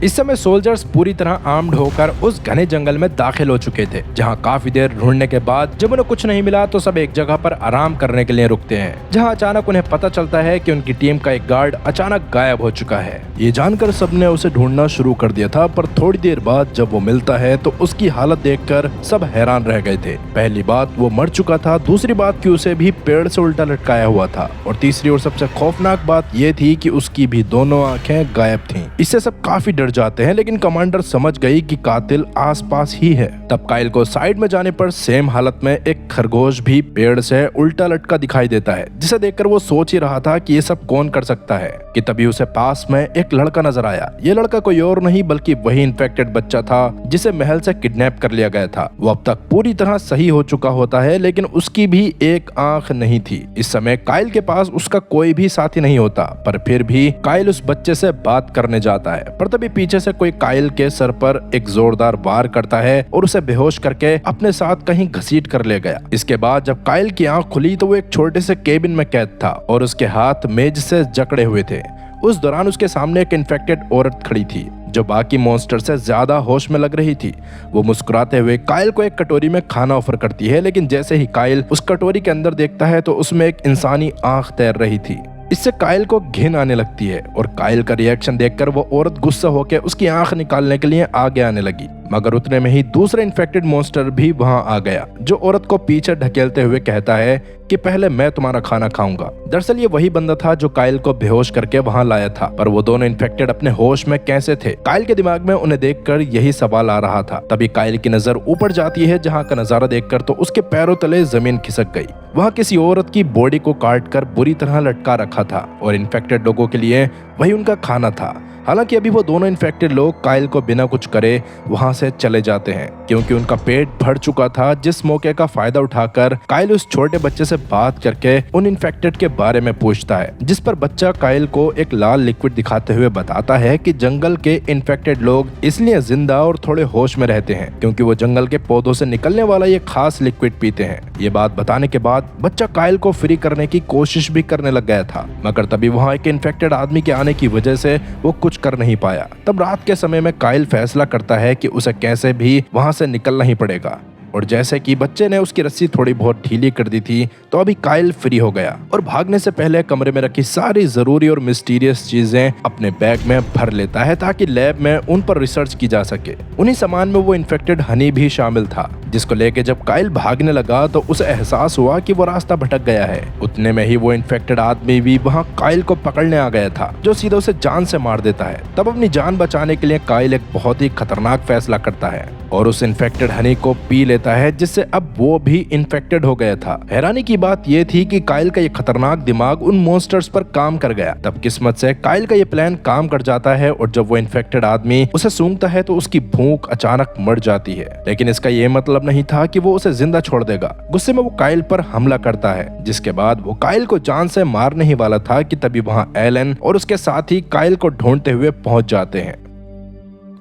इस समय सोल्जर्स पूरी तरह आर्म्ड होकर उस घने जंगल में दाखिल हो चुके थे जहां काफी देर ढूंढने के बाद जब उन्हें कुछ नहीं मिला तो सब एक जगह पर आराम करने के लिए रुकते हैं, जहां अचानक उन्हें पता चलता है कि उनकी टीम का एक गार्ड अचानक गायब हो चुका है। ये जानकर सबने उसे ढूंढना शुरू कर दिया था, पर थोड़ी देर बाद जब वो मिलता है तो उसकी हालत देखकर सब हैरान रह गए थे। पहली बात वो मर चुका था, दूसरी बात कि उसे भी पेड़ से उल्टा लटकाया हुआ था और तीसरी और सबसे खौफनाक बात ये थी कि उसकी भी दोनों आंखें गायब थीं। इससे सब काफी डर जाते हैं, लेकिन कमांडर समझ गई कि कातिल आसपास ही है। तब काइल को साइड में जाने पर सेम हालत में एक खरगोश भी पेड़ से उल्टा लटका दिखाई देता है, जिसे देखकर वो सोच ही रहा था कि ये सब कौन कर सकता है कि तभी उसे पास में एक लड़का नजर आया। ये लड़का कोई और नहीं बल्कि वही इन्फेक्टेड बच्चा था जिसे महल से किडनैप कर लिया गया था। वो अब तक पूरी तरह सही हो चुका होता है, लेकिन उसकी भी एक आंख नहीं थी। इस समय काइल के पास उसका कोई भी साथी नहीं होता, पर फिर भी काइल उस बच्चे से बात करने जाता है, पर तभी पीछे से कोई काइल के सर पर एक जोरदार वार करता है और उसे बेहोश करके अपने साथ कहीं घसीट कर ले गया। इसके बाद जब काइल की आंख खुली तो वो एक छोटे से केबिन में कैद था और उसके हाथ मेज से जकड़े हुए थे। उस दौरान उसके सामने एक इन्फेक्टेड औरत खड़ी थी जो बाकी मॉन्स्टर से ज्यादा होश में लग रही थी। वो मुस्कुराते हुए काइल को एक कटोरी में खाना ऑफर करती है, लेकिन जैसे ही काइल उस कटोरी के अंदर देखता है तो उसमें एक इंसानी आंख तैर रही थी। इससे काइल को घिन आने लगती है और काइल का रिएक्शन देखकर वो औरत गुस्सा होकर उसकी आंख निकालने के लिए आगे आने लगी, मगर उतने में ही दूसरा इन्फेक्टेड मॉन्स्टर भी वहां आ गया जो औरत को पीछे ढकेलते हुए कहता है कि पहले मैं तुम्हारा खाना खाऊंगा। दरअसल ये वही बंदा था जो काइल को बेहोश करके वहां लाया था, पर वो दोनों इन्फेक्टेड अपने होश में कैसे थे? काइल के दिमाग में उन्हें देखकर यही सवाल आ रहा था। तभी काइल की नजर ऊपर जाती है जहां का नजारा देखकर तो उसके पैरों तले जमीन खिसक गई। वहां किसी औरत की बॉडी को काट कर बुरी तरह लटका रखा था और इन्फेक्टेड लोगों के लिए वही उनका खाना था। हालांकि अभी वो दोनों इन्फेक्टेड लोग काइल को बिना कुछ करे वहां से चले जाते हैं क्योंकि उनका पेट भर चुका था। जिस मौके का फायदा उठाकर काइल उस छोटे बच्चे से बात करके उन इन्फेक्टेड के बारे में पूछता है, जिस पर बच्चा काइल को एक लाल लिक्विड दिखाते हुए बताता है कि जंगल के इन्फेक्टेड लोग इसलिए जिंदा और थोड़े होश में रहते हैं क्योंकि वो जंगल के पौधों से निकलने वाला ये खास लिक्विड पीते हैं। ये बात बताने के बाद बच्चा काइल को फ्री करने की कोशिश भी करने लग गया था, मगर तभी वहाँ एक इन्फेक्टेड आदमी के आने की वजह से वो कुछ कर नहीं पाया। तब रात के समय में काइल फैसला करता है कि उसे कैसे भी वहां से निकलना ही पड़ेगा और जैसे कि बच्चे ने उसकी रस्सी थोड़ी बहुत ढीली कर दी थी तो अभी काइल फ्री हो गया और भागने से पहले कमरे में रखी सारी जरूरी और मिस्टीरियस चीजें अपने बैग में भर लेता है ताकि लैब में उन पर रिसर्च की जा सके। उन्हीं सामान में वो इन्फेक्टेड हनी भी शामिल था, जिसको लेके जब काइल भागने लगा तो उसे एहसास हुआ कि वो रास्ता भटक गया है। उतने में ही वो इन्फेक्टेड आदमी भी वहाँ काइल को पकड़ने आ गया था जो सीधे उसे जान से मार देता है। तब अपनी जान बचाने के लिए काइल एक बहुत ही खतरनाक फैसला करता है और उस इन्फेक्टेड हनी को पी लेता है, जिससे अब वो भी इन्फेक्टेड हो गया था। हैरानी की बात ये थी कि काइल का ये खतरनाक दिमाग उन मॉन्स्टर्स पर काम कर गया। तब किस्मत से काइल का ये प्लान काम कर जाता है और जब वो इन्फेक्टेड आदमी उसे सूंघता है तो उसकी भूख अचानक मर जाती है, लेकिन इसका ये मतलब नहीं था कि वो उसे जिंदा छोड़ देगा। गुस्से में वो काइल पर हमला करता है, जिसके बाद वो काइल को जान से मारने ही वाला था कि तभी वहाँ एलन और उसके साथी काइल को ढूंढते हुए पहुंच जाते हैं।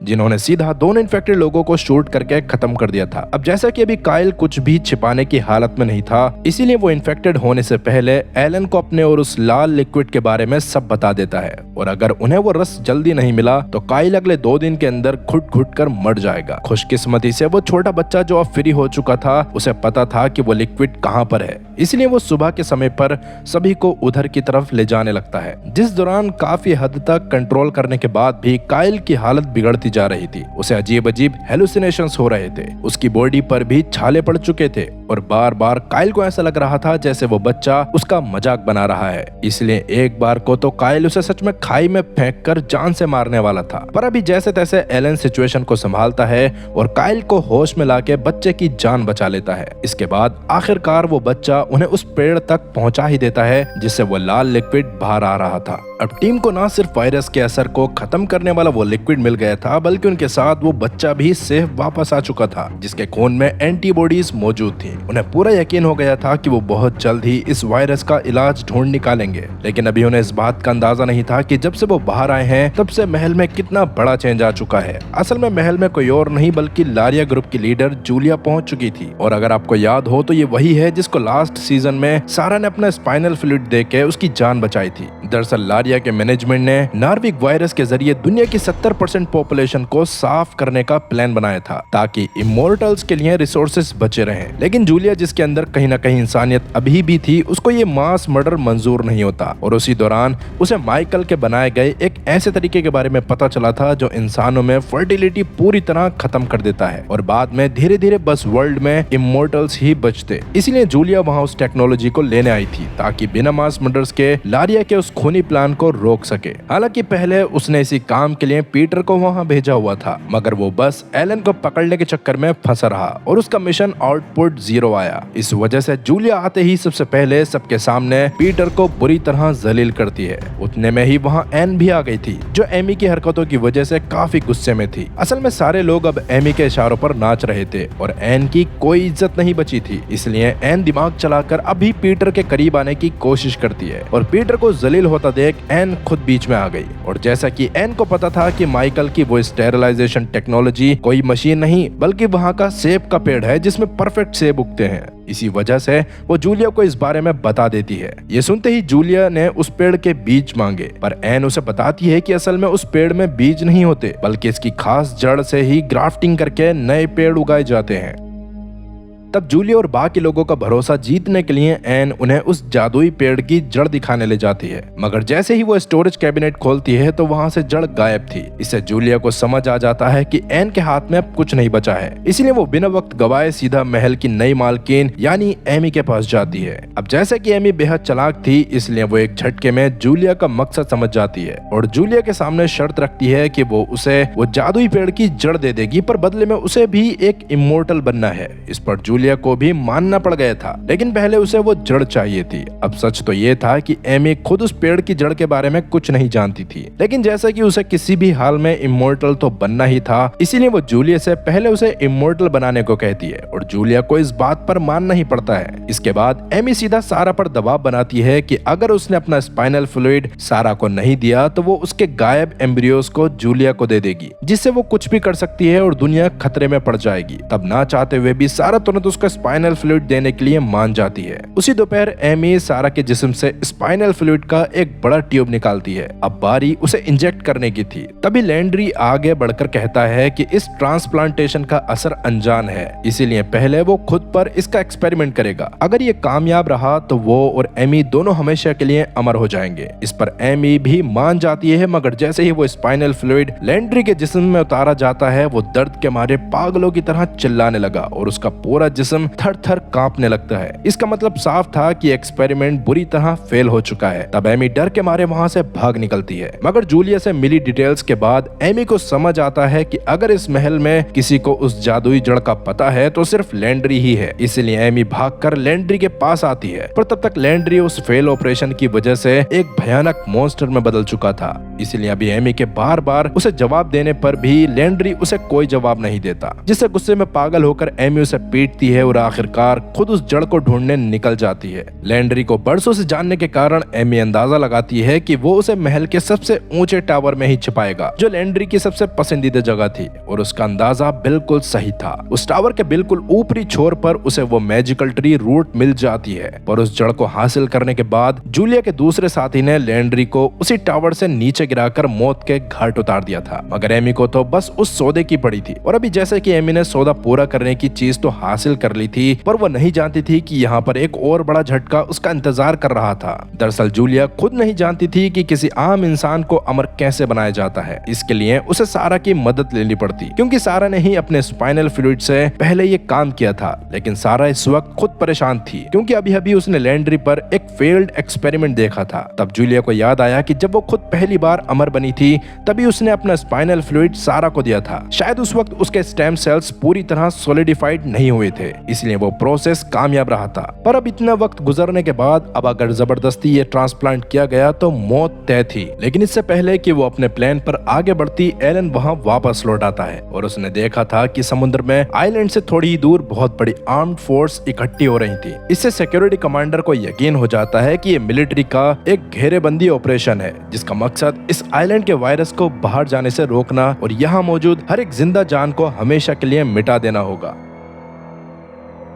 जिन्होंने सीधा दोनों इन्फेक्टेड लोगों को शूट करके खत्म कर दिया था। अब जैसा कि अभी काइल कुछ भी छिपाने की हालत में नहीं था, इसीलिए वो इन्फेक्टेड होने से पहले एलन को अपने और उस लाल लिक्विड के बारे में सब बता देता है, और अगर उन्हें वो रस जल्दी नहीं मिला तो काइल अगले 2 दिन के अंदर घुट घुट कर मर जाएगा। खुशकिस्मती से वो छोटा बच्चा जो अब फ्री हो चुका था, उसे पता था कि वो लिक्विड कहाँ पर है, इसलिए वो सुबह के समय पर सभी को उधर की तरफ ले जाने लगता है, जिस दौरान काफी हद तक कंट्रोल करने के बाद भी काइल की हालत बिगड़ती जा रही थी। उसे अजीब अजीब हेलुसिनेशंस हो रहे थे, उसकी बॉडी पर भी छाले पड़ चुके थे और बार बार काइल को ऐसा लग रहा था जैसे वो बच्चा उसका मजाक बना रहा है। इसलिए एक बार को तो काइल उसे सच में खाई में फेंक कर जान से मारने वाला था, पर अभी जैसे तैसे एलन सिचुएशन को संभालता है और काइल को होश में लाके बच्चे की जान बचा लेता है। इसके बाद आखिरकार वो बच्चा उन्हें उस पेड़ तक पहुंचा ही देता है जिससे वो लाल लिक्विड बाहर आ रहा था। अब टीम को ना सिर्फ वायरस के असर को खत्म करने वाला वो लिक्विड मिल गया था, बल्कि उनके साथ वो बच्चा भी सेफ वापस आ चुका था, जिसके खून में एंटीबॉडीज मौजूद थी। उन्हें पूरा यकीन हो गया था कि वो बहुत जल्द ही इस वायरस का इलाज ढूंढ निकालेंगे, लेकिन अभी उन्हें इस बात का अंदाजा नहीं था कि जब से वो बाहर आए हैं तब से महल में कितना बड़ा चेंज आ चुका है। असल में महल में कोई और नहीं बल्कि लारिया ग्रुप की लीडर जूलिया पहुंच चुकी थी, और अगर आपको याद हो तो ये वही है जिसको लास्ट सीजन में सारा ने अपना स्पाइनल फ्लूइड देके उसकी जान बचाई थी। दरअसल लारिया के मैनेजमेंट ने नार्विक वायरस के जरिए दुनिया की 70% पॉपुलेशन को साफ करने का प्लान बनाया था ताकि इमोर्टल्स के लिए रिसोर्सेज बचे रहें, लेकिन जूलिया जिसके अंदर कहीं ना कहीं इंसानियत अभी भी थी, उसको ये मास मर्डर मंजूर नहीं होता, और उसी दौरान उसे माइकल के बनाए गए एक ऐसे तरीके के बारे में पता चला था जो इंसानों में फर्टिलिटी पूरी तरह खत्म कर देता है और बाद में धीरे धीरे बस वर्ल्ड में इमोर्टल्स ही बचते। इसलिए जूलिया वहां उस टेक्नोलॉजी को लेने आई थी ताकि बिना मास मर्डर्स के लारिया के उस खूनी प्लान को रोक सके। हालांकि पहले उसने इसी काम के लिए पीटर को वहां भेजा हुआ था, मगर वो बस एलन को पकड़ने के चक्कर में फंसा रहा और उसका मिशन आउटपुट 0 आया। इस वजह से जूलिया आते ही सबसे पहले सबके सामने पीटर को बुरी तरह जलील करती है। उतने में ही वहां एन भी आ गई थी, जो एमी की हरकतों की वजह से काफी गुस्से में थी। असल में सारे लोग अब एमी के इशारों पर नाच रहे थे और एन की कोई इज्जत नहीं बची थी, इसलिए एन दिमाग चलाकर अभी पीटर के करीब आने की कोशिश करती है और पीटर को जलील होता देख एन खुद बीच में आ गई। और जैसा कि एन को पता था कि माइकल की वो स्टेरिलाइजेशन टेक्नोलॉजी कोई मशीन नहीं बल्कि वहाँ का सेब का पेड़ है जिसमें परफेक्ट सेब उगते हैं, इसी वजह से वो जूलिया को इस बारे में बता देती है। ये सुनते ही जूलिया ने उस पेड़ के बीज मांगे, पर एन उसे बताती है कि असल में उस पेड़ में बीज नहीं होते बल्कि इसकी खास जड़ से ही ग्राफ्टिंग करके नए पेड़ उगाए जाते हैं। तब जूलिया और बाकी लोगों का भरोसा जीतने के लिए एन उन्हें उस जादुई पेड़ की जड़ दिखाने ले जाती है, मगर जैसे ही वो स्टोरेज कैबिनेट खोलती है तो वहां से जड़ गायब थी। इससे जूलिया को समझ आ जाता है कि एन के हाथ में अब कुछ नहीं बचा है, इसलिए वो बिना वक्त गवाए सीधा महल की नई मालकिन यानी एमी के पास जाती है। अब जैसे कि एमी बेहद चालाक थी, इसलिए वो एक झटके में जूलिया का मकसद समझ जाती है और जूलिया के सामने शर्त रखती है कि वो उसे वो जादुई पेड़ की जड़ दे देगी, पर बदले में उसे भी एक इमोर्टल बनना है। इस पर जूलिया को भी मानना पड़ गया था, लेकिन पहले उसे वो जड़ चाहिए थी। अब सच तो ये था कि एमी खुद उस पेड़ की जड़ के बारे में कुछ नहीं जानती थी, लेकिन जैसा कि उसे किसी भी हाल में इमोर्टल तो बनना ही था, इसीलिए वो जूलिया से पहले उसे इमोर्टल बनाने को कहती है और जूलिया को इस बात पर मानना ही पड़ता है। इसके बाद एमी सीधा सारा पर दबाव बनाती है कि अगर उसने अपना स्पाइनल फ्लूइड सारा को नहीं दिया तो वो उसके गायब एम्ब्रियोस को जूलिया को दे देगी, जिससे वो कुछ भी कर सकती है और दुनिया खतरे में पड़ जाएगी। तब ना चाहते हुए भी सारा तुरंत उसका स्पाइनल फ्लूइड देने के लिए मान जाती है। उसी दोपहर एमी सारा के जिस्म से स्पाइनल फ्लूइड का एक बड़ा ट्यूब निकालती है। अब बारी उसे इंजेक्ट करने की थी। तभी लैंड्री आगे बढ़कर कहता है कि इस ट्रांसप्लांटेशन का असर अनजान है, इसीलिए पहले वो खुद पर इसका एक्सपेरिमेंट करेगा। अगर ये कामयाब रहा तो वो और एमी दोनों हमेशा के लिए अमर हो जाएंगे। इस पर एमी भी मान जाती है, मगर जैसे ही वो स्पाइनल फ्लूइड लैंड्री के जिस्म में उतारा जाता है, वो दर्द के मारे पागलों की तरह चिल्लाने लगा और उसका पूरा जिस्म थर थर कांपने लगता है। इसका मतलब साफ था कि एक्सपेरिमेंट बुरी तरह फेल हो चुका है। तब एमी डर के मारे वहां से भाग निकलती है, मगर जूलिया से मिली डिटेल्स के बाद एमी को समझ आता है कि अगर इस महल में किसी को उस जादुई जड़ का पता है तो सिर्फ लैंड्री ही है। इसलिए एमी भागकर लैंड्री के पास आती है, पर तब तक लैंड्री उस फेल ऑपरेशन की वजह से एक भयानक मॉन्स्टर में बदल चुका था। इसलिए अभी एमी के बार बार उसे जवाब देने पर भी लैंड्री उसे कोई जवाब नहीं देता, जिससे गुस्से में पागल होकर एमी उसे पीटती सीखती है और आखिरकार खुद उस जड़ को ढूंढने निकल जाती है। लैंड्री को बरसों से जानने के कारण एमी अंदाजा लगाती है कि वो उसे महल के सबसे ऊंचे टावर में ही छिपाएगा, जो लैंड्री की सबसे पसंदीदा जगह थी। और उसका अंदाजा बिल्कुल सही था। उस टावर के बिल्कुल ऊपरी छोर पर उसे वो मैजिकल ट्री रूट मिल जाती है। पर उस जड़ को हासिल करने के बाद जूलिया के दूसरे साथी ने लैंड्री को उसी टावर से नीचे गिराकर मौत के घाट उतार दिया था। मगर एमी को तो बस उस सौदे की पड़ी थी। और अभी जैसे कि एमी ने सौदा पूरा करने की चीज तो हासिल कर ली थी, पर वो नहीं जानती थी कि यहाँ पर एक और बड़ा झटका उसका इंतजार कर रहा था। दरअसल जूलिया खुद नहीं जानती थी कि किसी आम इंसान को अमर कैसे बनाया जाता है। इसके लिए उसे सारा की मदद लेनी पड़ती, क्योंकि सारा ने ही अपने स्पाइनल फ्लूइड से पहले ये काम किया था। लेकिन सारा इस वक्त खुद परेशान थी, क्योंकि अभी अभी उसने लैंड्री पर एक फेल्ड एक्सपेरिमेंट देखा था। तब जूलिया को याद आया कि जब वो खुद पहली बार अमर बनी थी, तभी उसने अपना स्पाइनल फ्लूइड सारा को दिया था। शायद उस वक्त उसके स्टेम सेल्स पूरी तरह सॉलिडिफाइड नहीं हुए थे, इसलिए वो प्रोसेस कामयाब रहा था। पर अब इतना वक्त गुजरने के बाद अब अगर जबरदस्ती ये ट्रांसप्लांट किया गया तो मौत तय थी। लेकिन इससे पहले कि वो अपने प्लान पर आगे बढ़ती, एलन वहां वापस लौट आता है और उसने देखा था कि समुद्र में आइलैंड से थोड़ी ही दूर बहुत बड़ी आर्म्ड फोर्स इकट्ठी हो रही थी। इससे सिक्योरिटी कमांडर को यकीन हो जाता है कि ये मिलिट्री का एक घेरेबंदी ऑपरेशन है, जिसका मकसद इस आइलैंड के वायरस को बाहर जाने से रोकना और यहाँ मौजूद हर एक जिंदा जान को हमेशा के लिए मिटा देना होगा।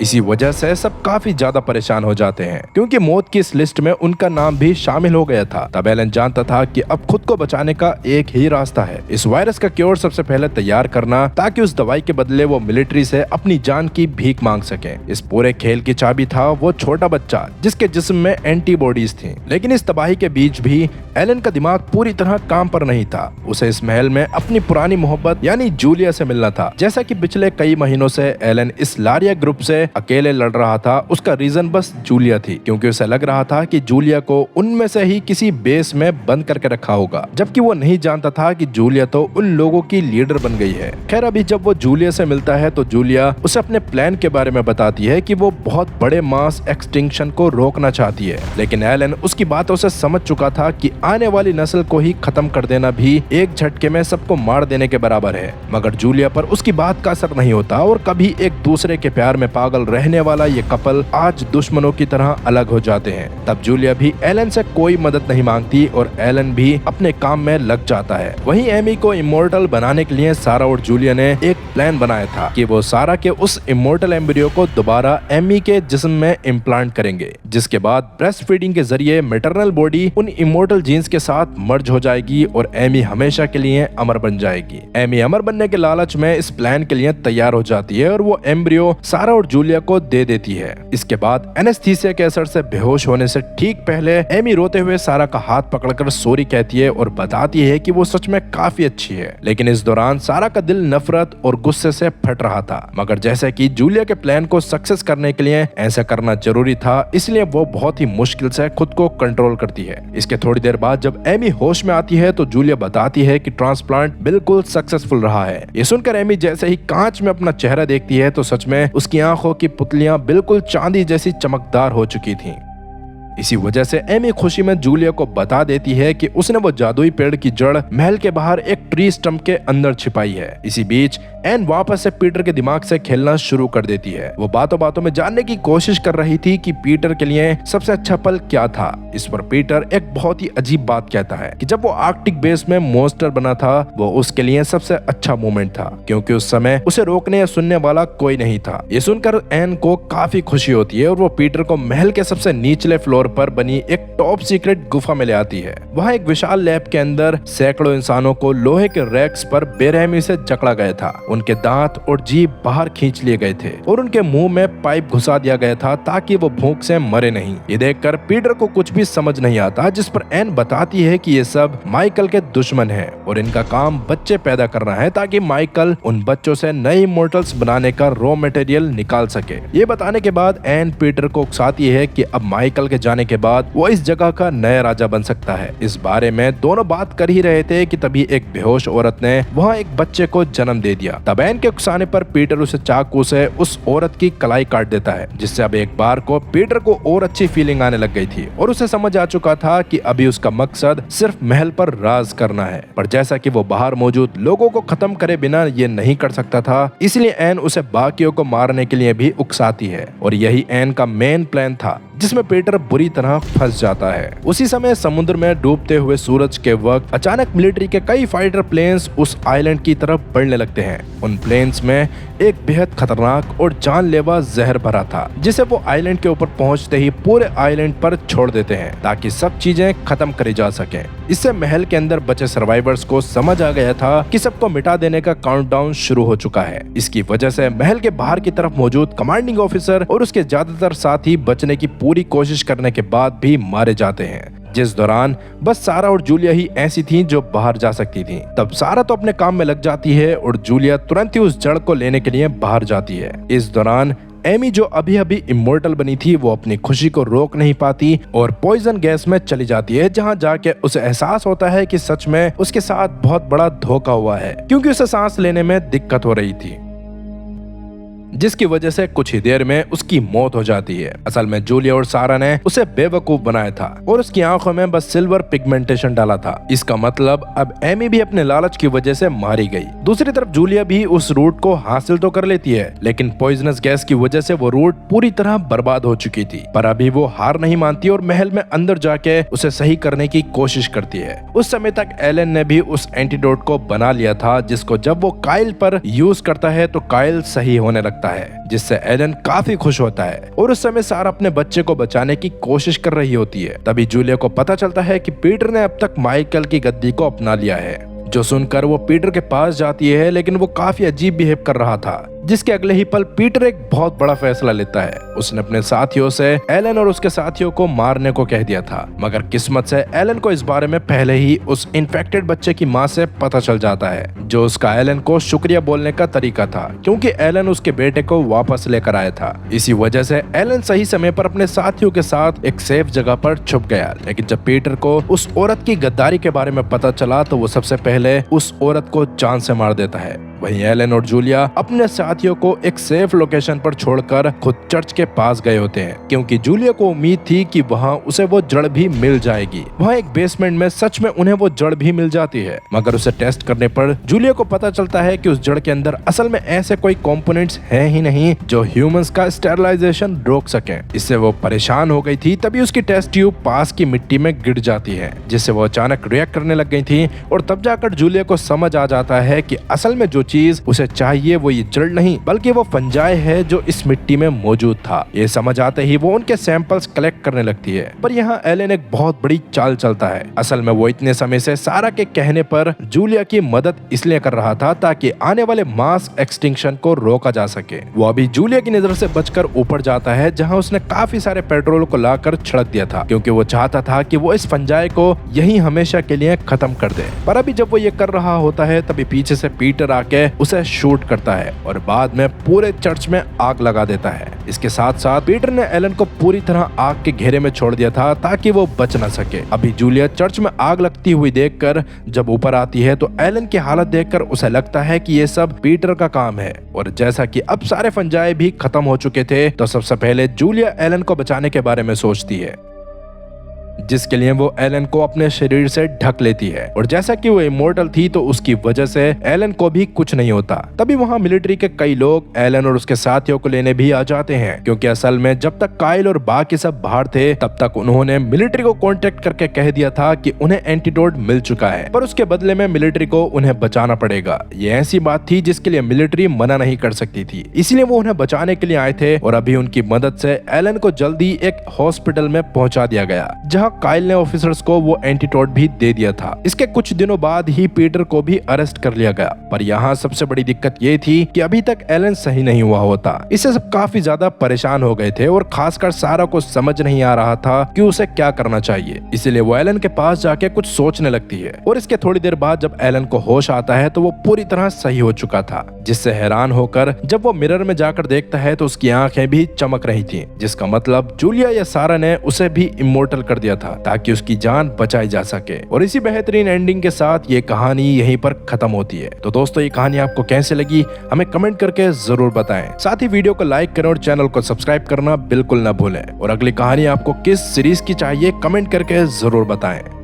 इसी वजह से सब काफी ज्यादा परेशान हो जाते हैं, क्योंकि मौत की इस लिस्ट में उनका नाम भी शामिल हो गया था। तब एलन जानता था कि अब खुद को बचाने का एक ही रास्ता है, इस वायरस का क्योर सबसे पहले तैयार करना, ताकि उस दवाई के बदले वो मिलिट्री से अपनी जान की भीख मांग सके। इस पूरे खेल की चाबी था वो छोटा बच्चा, जिसके जिस्म में एंटीबॉडीज थी। लेकिन इस तबाही के बीच भी एलन का दिमाग पूरी तरह काम पर नहीं था। उसे इस महल में अपनी पुरानी मोहब्बत यानी जूलिया से मिलना था। जैसा कि पिछले कई महीनों से एलन इस लारिया ग्रुप से अकेले लड़ रहा था, उसका रीजन बस जूलिया थी, क्योंकि उसे लग रहा था कि जूलिया को उनमें से ही किसी बेस में बंद करके रखा होगा, जबकि वो नहीं जानता था कि जूलिया तो उन लोगों की लीडर बन गई है। खैर अभी जब वो जूलिया से मिलता है तो जूलिया उसे अपने प्लान के बारे में बताती है कि वो बहुत बड़े मास एक्सटिंक्शन को रोकना चाहती है। लेकिन एलन उसकी बातों से समझ चुका था कि आने वाली नस्ल को ही खत्म कर देना भी एक झटके में सबको मार देने के बराबर है। मगर जूलिया पर उसकी बात का असर नहीं होता और कभी एक दूसरे के प्यार में पागल रहने वाला ये कपल आज दुश्मनों की तरह अलग हो जाते हैं। तब जूलिया भी एलन से कोई मदद नहीं मांगती और एलन भी अपने काम में लग जाता है। वहीं एमी को इमोर्टल बनाने के लिए सारा और जूलिया ने एक प्लान बनाया था कि वो सारा के उस इमोर्टल एम्ब्रियो को दोबारा एमी के जिस्म में इम्प्लांट करेंगे, जिसके बाद ब्रेस्ट फीडिंग के जरिए मैटरनल बॉडी उन इमोर्टल जीन्स के साथ मर्ज हो जाएगी और एमी हमेशा के लिए अमर बन जाएगी। एमी अमर बनने के लालच में इस प्लान के लिए तैयार हो जाती है और वो एम्ब्रियो सारा और जूलिया को दे देती है। इसके बाद एनेस्थीसिया के असर से बेहोश होने से ठीक पहले एमी रोते हुए सारा का हाथ पकड़कर सॉरी कहती है और बताती है कि वो सच में काफी अच्छी है। लेकिन इस दौरान सारा का दिल नफरत और गुस्से से फट रहा था। मगर जैसे कि जूलिया के प्लान को सक्सेस करने के लिए ऐसा करना जरूरी था, इसलिए वो बहुत ही मुश्किल से खुद को कंट्रोल करती है। इसके थोड़ी देर बाद जब एमी होश में आती है तो जूलिया बताती है कि ट्रांसप्लांट बिल्कुल सक्सेसफुल रहा है। ये सुनकर एमी जैसे ही कांच में अपना चेहरा देखती है तो सच में उसकी आंखों की पुतलियां बिल्कुल चांदी जैसी चमकदार हो चुकी थीं। इसी वजह से एमी खुशी में जूलिया को बता देती है कि उसने वो जादुई पेड़ की जड़ महल के बाहर एक ट्री स्टंप के अंदर छिपाई है। इसी बीच एन वापस से पीटर के दिमाग से खेलना शुरू कर देती है। वो बातों बातों में जानने की कोशिश कर रही थी कि पीटर के लिए सबसे अच्छा पल क्या था। इस पर पीटर एक बहुत ही अजीब बात कहता है कि जब वो आर्कटिक बेस में मॉन्स्टर बना था वो उसके लिए सबसे अच्छा मोमेंट था, क्योंकि उस समय उसे रोकने या सुनने वाला कोई नहीं था। ये सुनकर एन को काफी खुशी होती है और वो पीटर को महल के सबसे निचले फ्लोर पर बनी एक टॉप सीक्रेट गुफा में ले आती है। वहाँ एक विशाल लैब के अंदर सैकड़ों इंसानों को लोहे के रैक्स पर बेरहमी से जकड़ा गया था। उनके दांत और जीभ बाहर खींच लिए गए थे और उनके मुंह में पाइप घुसा दिया गया था ताकि वो भूख से मरे नहीं। ये देखकर पीटर को कुछ भी समझ नहीं आता, जिस पर एन बताती है कि ये सब माइकल के दुश्मन हैं और इनका काम बच्चे पैदा करना है ताकि माइकल उन बच्चों से नए इमोर्टल्स बनाने का रॉ मटेरियल निकाल सके। ये बताने के बाद एन पीटर को उकसाती है कि अब माइकल के जाने के बाद वो इस जगह का नया राजा बन सकता है। इस बारे में दोनों बात कर ही रहे थे कि तभी एक बेहोश औरत ने वहाँ एक बच्चे को जन्म दे दिया। तब एन के उकसाने पर पीटर उसे चाकू से उस औरत की कलाई काट देता है, जिससे अब एक बार को पीटर को और अच्छी फीलिंग आने लग गई थी और उसे समझ आ चुका था कि अभी उसका मकसद सिर्फ महल पर राज करना है। पर जैसा कि वो बाहर मौजूद लोगों को खत्म करे बिना ये नहीं कर सकता था, इसलिए एन उसे बाकियों को मारने के लिए भी उकसाती है और यही एन का मेन प्लान था, जिसमें पीटर बुरी तरह फंस जाता है। उसी समय समुद्र में डूबते हुए सूरज के वक्त अचानक मिलिट्री के कई फाइटर प्लेन्स उस आइलैंड की तरफ बढ़ने लगते हैं। उन प्लेन्स में एक बेहद खतरनाक और जानलेवा जहर भरा था, जिसे वो आइलैंड के ऊपर पहुंचते ही पूरे आइलैंड पर छोड़ देते हैं ताकि सब चीजें खत्म करी जा सके। इससे महल के अंदर बचे सर्वाइवर्स को समझ आ गया था कि सबको मिटा देने का काउंटडाउन शुरू हो चुका है। इसकी वजह से महल के बाहर की तरफ मौजूद कमांडिंग ऑफिसर और उसके ज्यादातर साथी बचने की पूरी कोशिश करने के बाद भी मारे जाते हैं, जिस दौरान बस सारा और जूलिया ही ऐसी थीं जो बाहर जा सकती थीं। तब सारा तो अपने काम में लग जाती है और जूलिया तुरंत ही उस जड़ को लेने के लिए बाहर जाती है। इस दौरान एमी, जो अभी अभी इमोर्टल बनी थी, वो अपनी खुशी को रोक नहीं पाती और पॉइजन गैस में चली जाती है, जहां जाके उसे एहसास होता है कि सच में उसके साथ बहुत बड़ा धोखा हुआ है, क्योंकि उसे सांस लेने में दिक्कत हो रही थी, जिसकी वजह से कुछ ही देर में उसकी मौत हो जाती है। असल में जूलिया और सारा ने उसे बेवकूफ बनाया था और उसकी आंखों में बस सिल्वर पिगमेंटेशन डाला था। इसका मतलब अब एमी भी अपने लालच की वजह से मारी गई। दूसरी तरफ जूलिया भी उस रूट को हासिल तो कर लेती है, लेकिन पॉइजनस गैस की वजह से वो रूट पूरी तरह बर्बाद हो चुकी थी। पर अभी वो हार नहीं मानती और महल में अंदर जाके उसे सही करने की कोशिश करती है। उस समय तक एलन ने भी उस एंटीडोट को बना लिया था, जिसको जब वो काइल पर यूज करता है तो काइल सही होने लगता है, जिससे एलन काफी खुश होता है। और उस समय सारा अपने बच्चे को बचाने की कोशिश कर रही होती है। तभी जूलिया को पता चलता है कि पीटर ने अब तक माइकल की गद्दी को अपना लिया है, जो सुनकर वो पीटर के पास जाती है, लेकिन वो काफी अजीब बिहेव कर रहा था, जिसके अगले ही पल पीटर एक बहुत बड़ा फैसला लेता है। उसने अपने साथियों से एलन और उसके साथियों को मारने को कह दिया था, मगर किस्मत से एलन को इस बारे में पहले ही उस इन्फेक्टेड बच्चे की माँ से पता चल जाता है, जो उसका एलन को शुक्रिया बोलने का तरीका था, क्योंकि एलन उसके बेटे को वापस लेकर आया था। इसी वजह से एलन सही समय पर अपने साथियों के साथ एक सेफ जगह पर छुप गया। लेकिन जब पीटर को उस औरत की गद्दारी के बारे में पता चला तो वो सबसे पहले उस औरत को जान से मार देता है। वहीं एलन और जूलिया अपने साथियों को एक सेफ लोकेशन पर छोड़कर खुद चर्च के पास गए होते हैं, क्योंकि जूलिया को उम्मीद थी कि वहां उसे वो जड़ भी मिल जाएगी। वहां एक बेसमेंट में सच में उन्हें वो जड़ भी मिल जाती है, मगर उसे टेस्ट करने पर जूलिया को पता चलता है कि उस जड़ के अंदर असल में ऐसे कोई कंपोनेंट्स हैं ही नहीं जो ह्यूमंस का स्टेरिलाइजेशन रोक सके। इससे वो परेशान हो गई थी। तभी उसकी टेस्ट ट्यूब पास की मिट्टी में गिर जाती है, जिससे वो अचानक रिएक्ट करने लग गई थी। और तब जाकर जूलिया को समझ आ जाता है कि असल में जो चीज उसे चाहिए वो ये जड़ नहीं, बल्कि वो फंजाई है जो इस मिट्टी में मौजूद था। ये समझ आते ही वो उनके सैंपल्स कलेक्ट करने लगती है। पर यहाँ एलन एक बहुत बड़ी चाल चलता है। असल में वो इतने समय से सारा के कहने पर जूलिया की मदद इसलिए कर रहा था ताकि आने वाले मास एक्सटिंक्शन को रोका जा सके। वो अभी जूलिया की नजर से बचकर ऊपर जाता है, जहाँ उसने काफी सारे पेट्रोल को लाकर छिड़क दिया था, क्योंकि वो चाहता था कि वो इस फंजाई को यही हमेशा के लिए खत्म कर दे। पर अभी जब वो ये कर रहा होता है तभी पीछे से पीटर आके उसे शूट करता है और बाद में पूरे चर्च में आग लगा देता है। इसके साथ साथ पीटर ने एलन को पूरी तरह आग के घेरे में छोड़ दिया था ताकि वो बच न सके। अभी जूलिया चर्च में आग लगती हुई देखकर जब ऊपर आती है तो एलन की हालत देखकर उसे लगता है कि ये सब पीटर का काम है। और जैसा कि अब सारे फंजाई भी खत्म हो चुके थे तो सबसे पहले जूलिया एलन को बचाने के बारे में सोचती है, जिसके लिए वो एलन को अपने शरीर से ढक लेती है। और जैसा कि वो इमोर्टल थी तो उसकी वजह से एलन को भी कुछ नहीं होता। तभी वहाँ मिलिट्री के कई लोग एलन और उसके साथियों को लेने भी आ जाते हैं, क्योंकि असल में जब तक काइल और बाकी सब बाहर थे तब तक उन्होंने मिलिट्री को कांटेक्ट करके कह दिया था कि उन्हें एंटीडोट मिल चुका है, पर उसके बदले में मिलिट्री को उन्हें बचाना पड़ेगा। ये ऐसी बात थी जिसके लिए मिलिट्री मना नहीं कर सकती थी, इसलिए वो उन्हें बचाने के लिए आए थे। और अभी उनकी मदद से एलन को जल्दी एक हॉस्पिटल में पहुंचा दिया गया, जहां काइल ने ऑफिसर्स को वो एंटीडोट भी दे दिया था। इसके कुछ दिनों बाद ही पीटर को भी अरेस्ट कर लिया गया, पर यहाँ सबसे बड़ी दिक्कत ये थी कि अभी तक एलन सही नहीं हुआ होता। इससे सब काफी ज्यादा परेशान हो गए थे और खासकर सारा को समझ नहीं आ रहा था कि उसे क्या करना चाहिए। इसीलिए वो एलन के पास जाके कुछ सोचने लगती है और इसके थोड़ी देर बाद जब एलन को होश आता है तो वो पूरी तरह सही हो चुका था, जिससे हैरान होकर जब वो मिरर में जाकर देखता है तो उसकी आंखें भी चमक रही थी, जिसका मतलब जूलिया या सारा ने उसे भी इमोर्टल कर दिया था ताकि उसकी जान बचाई जा सके। और इसी बेहतरीन एंडिंग के साथ ये कहानी यहीं पर खत्म होती है। तो दोस्तों, ये कहानी आपको कैसे लगी हमें कमेंट करके जरूर बताएं। साथ ही वीडियो को लाइक करें और चैनल को सब्सक्राइब करना बिल्कुल न भूलें। और अगली कहानी आपको किस सीरीज की चाहिए कमेंट करके जरूर बताएं।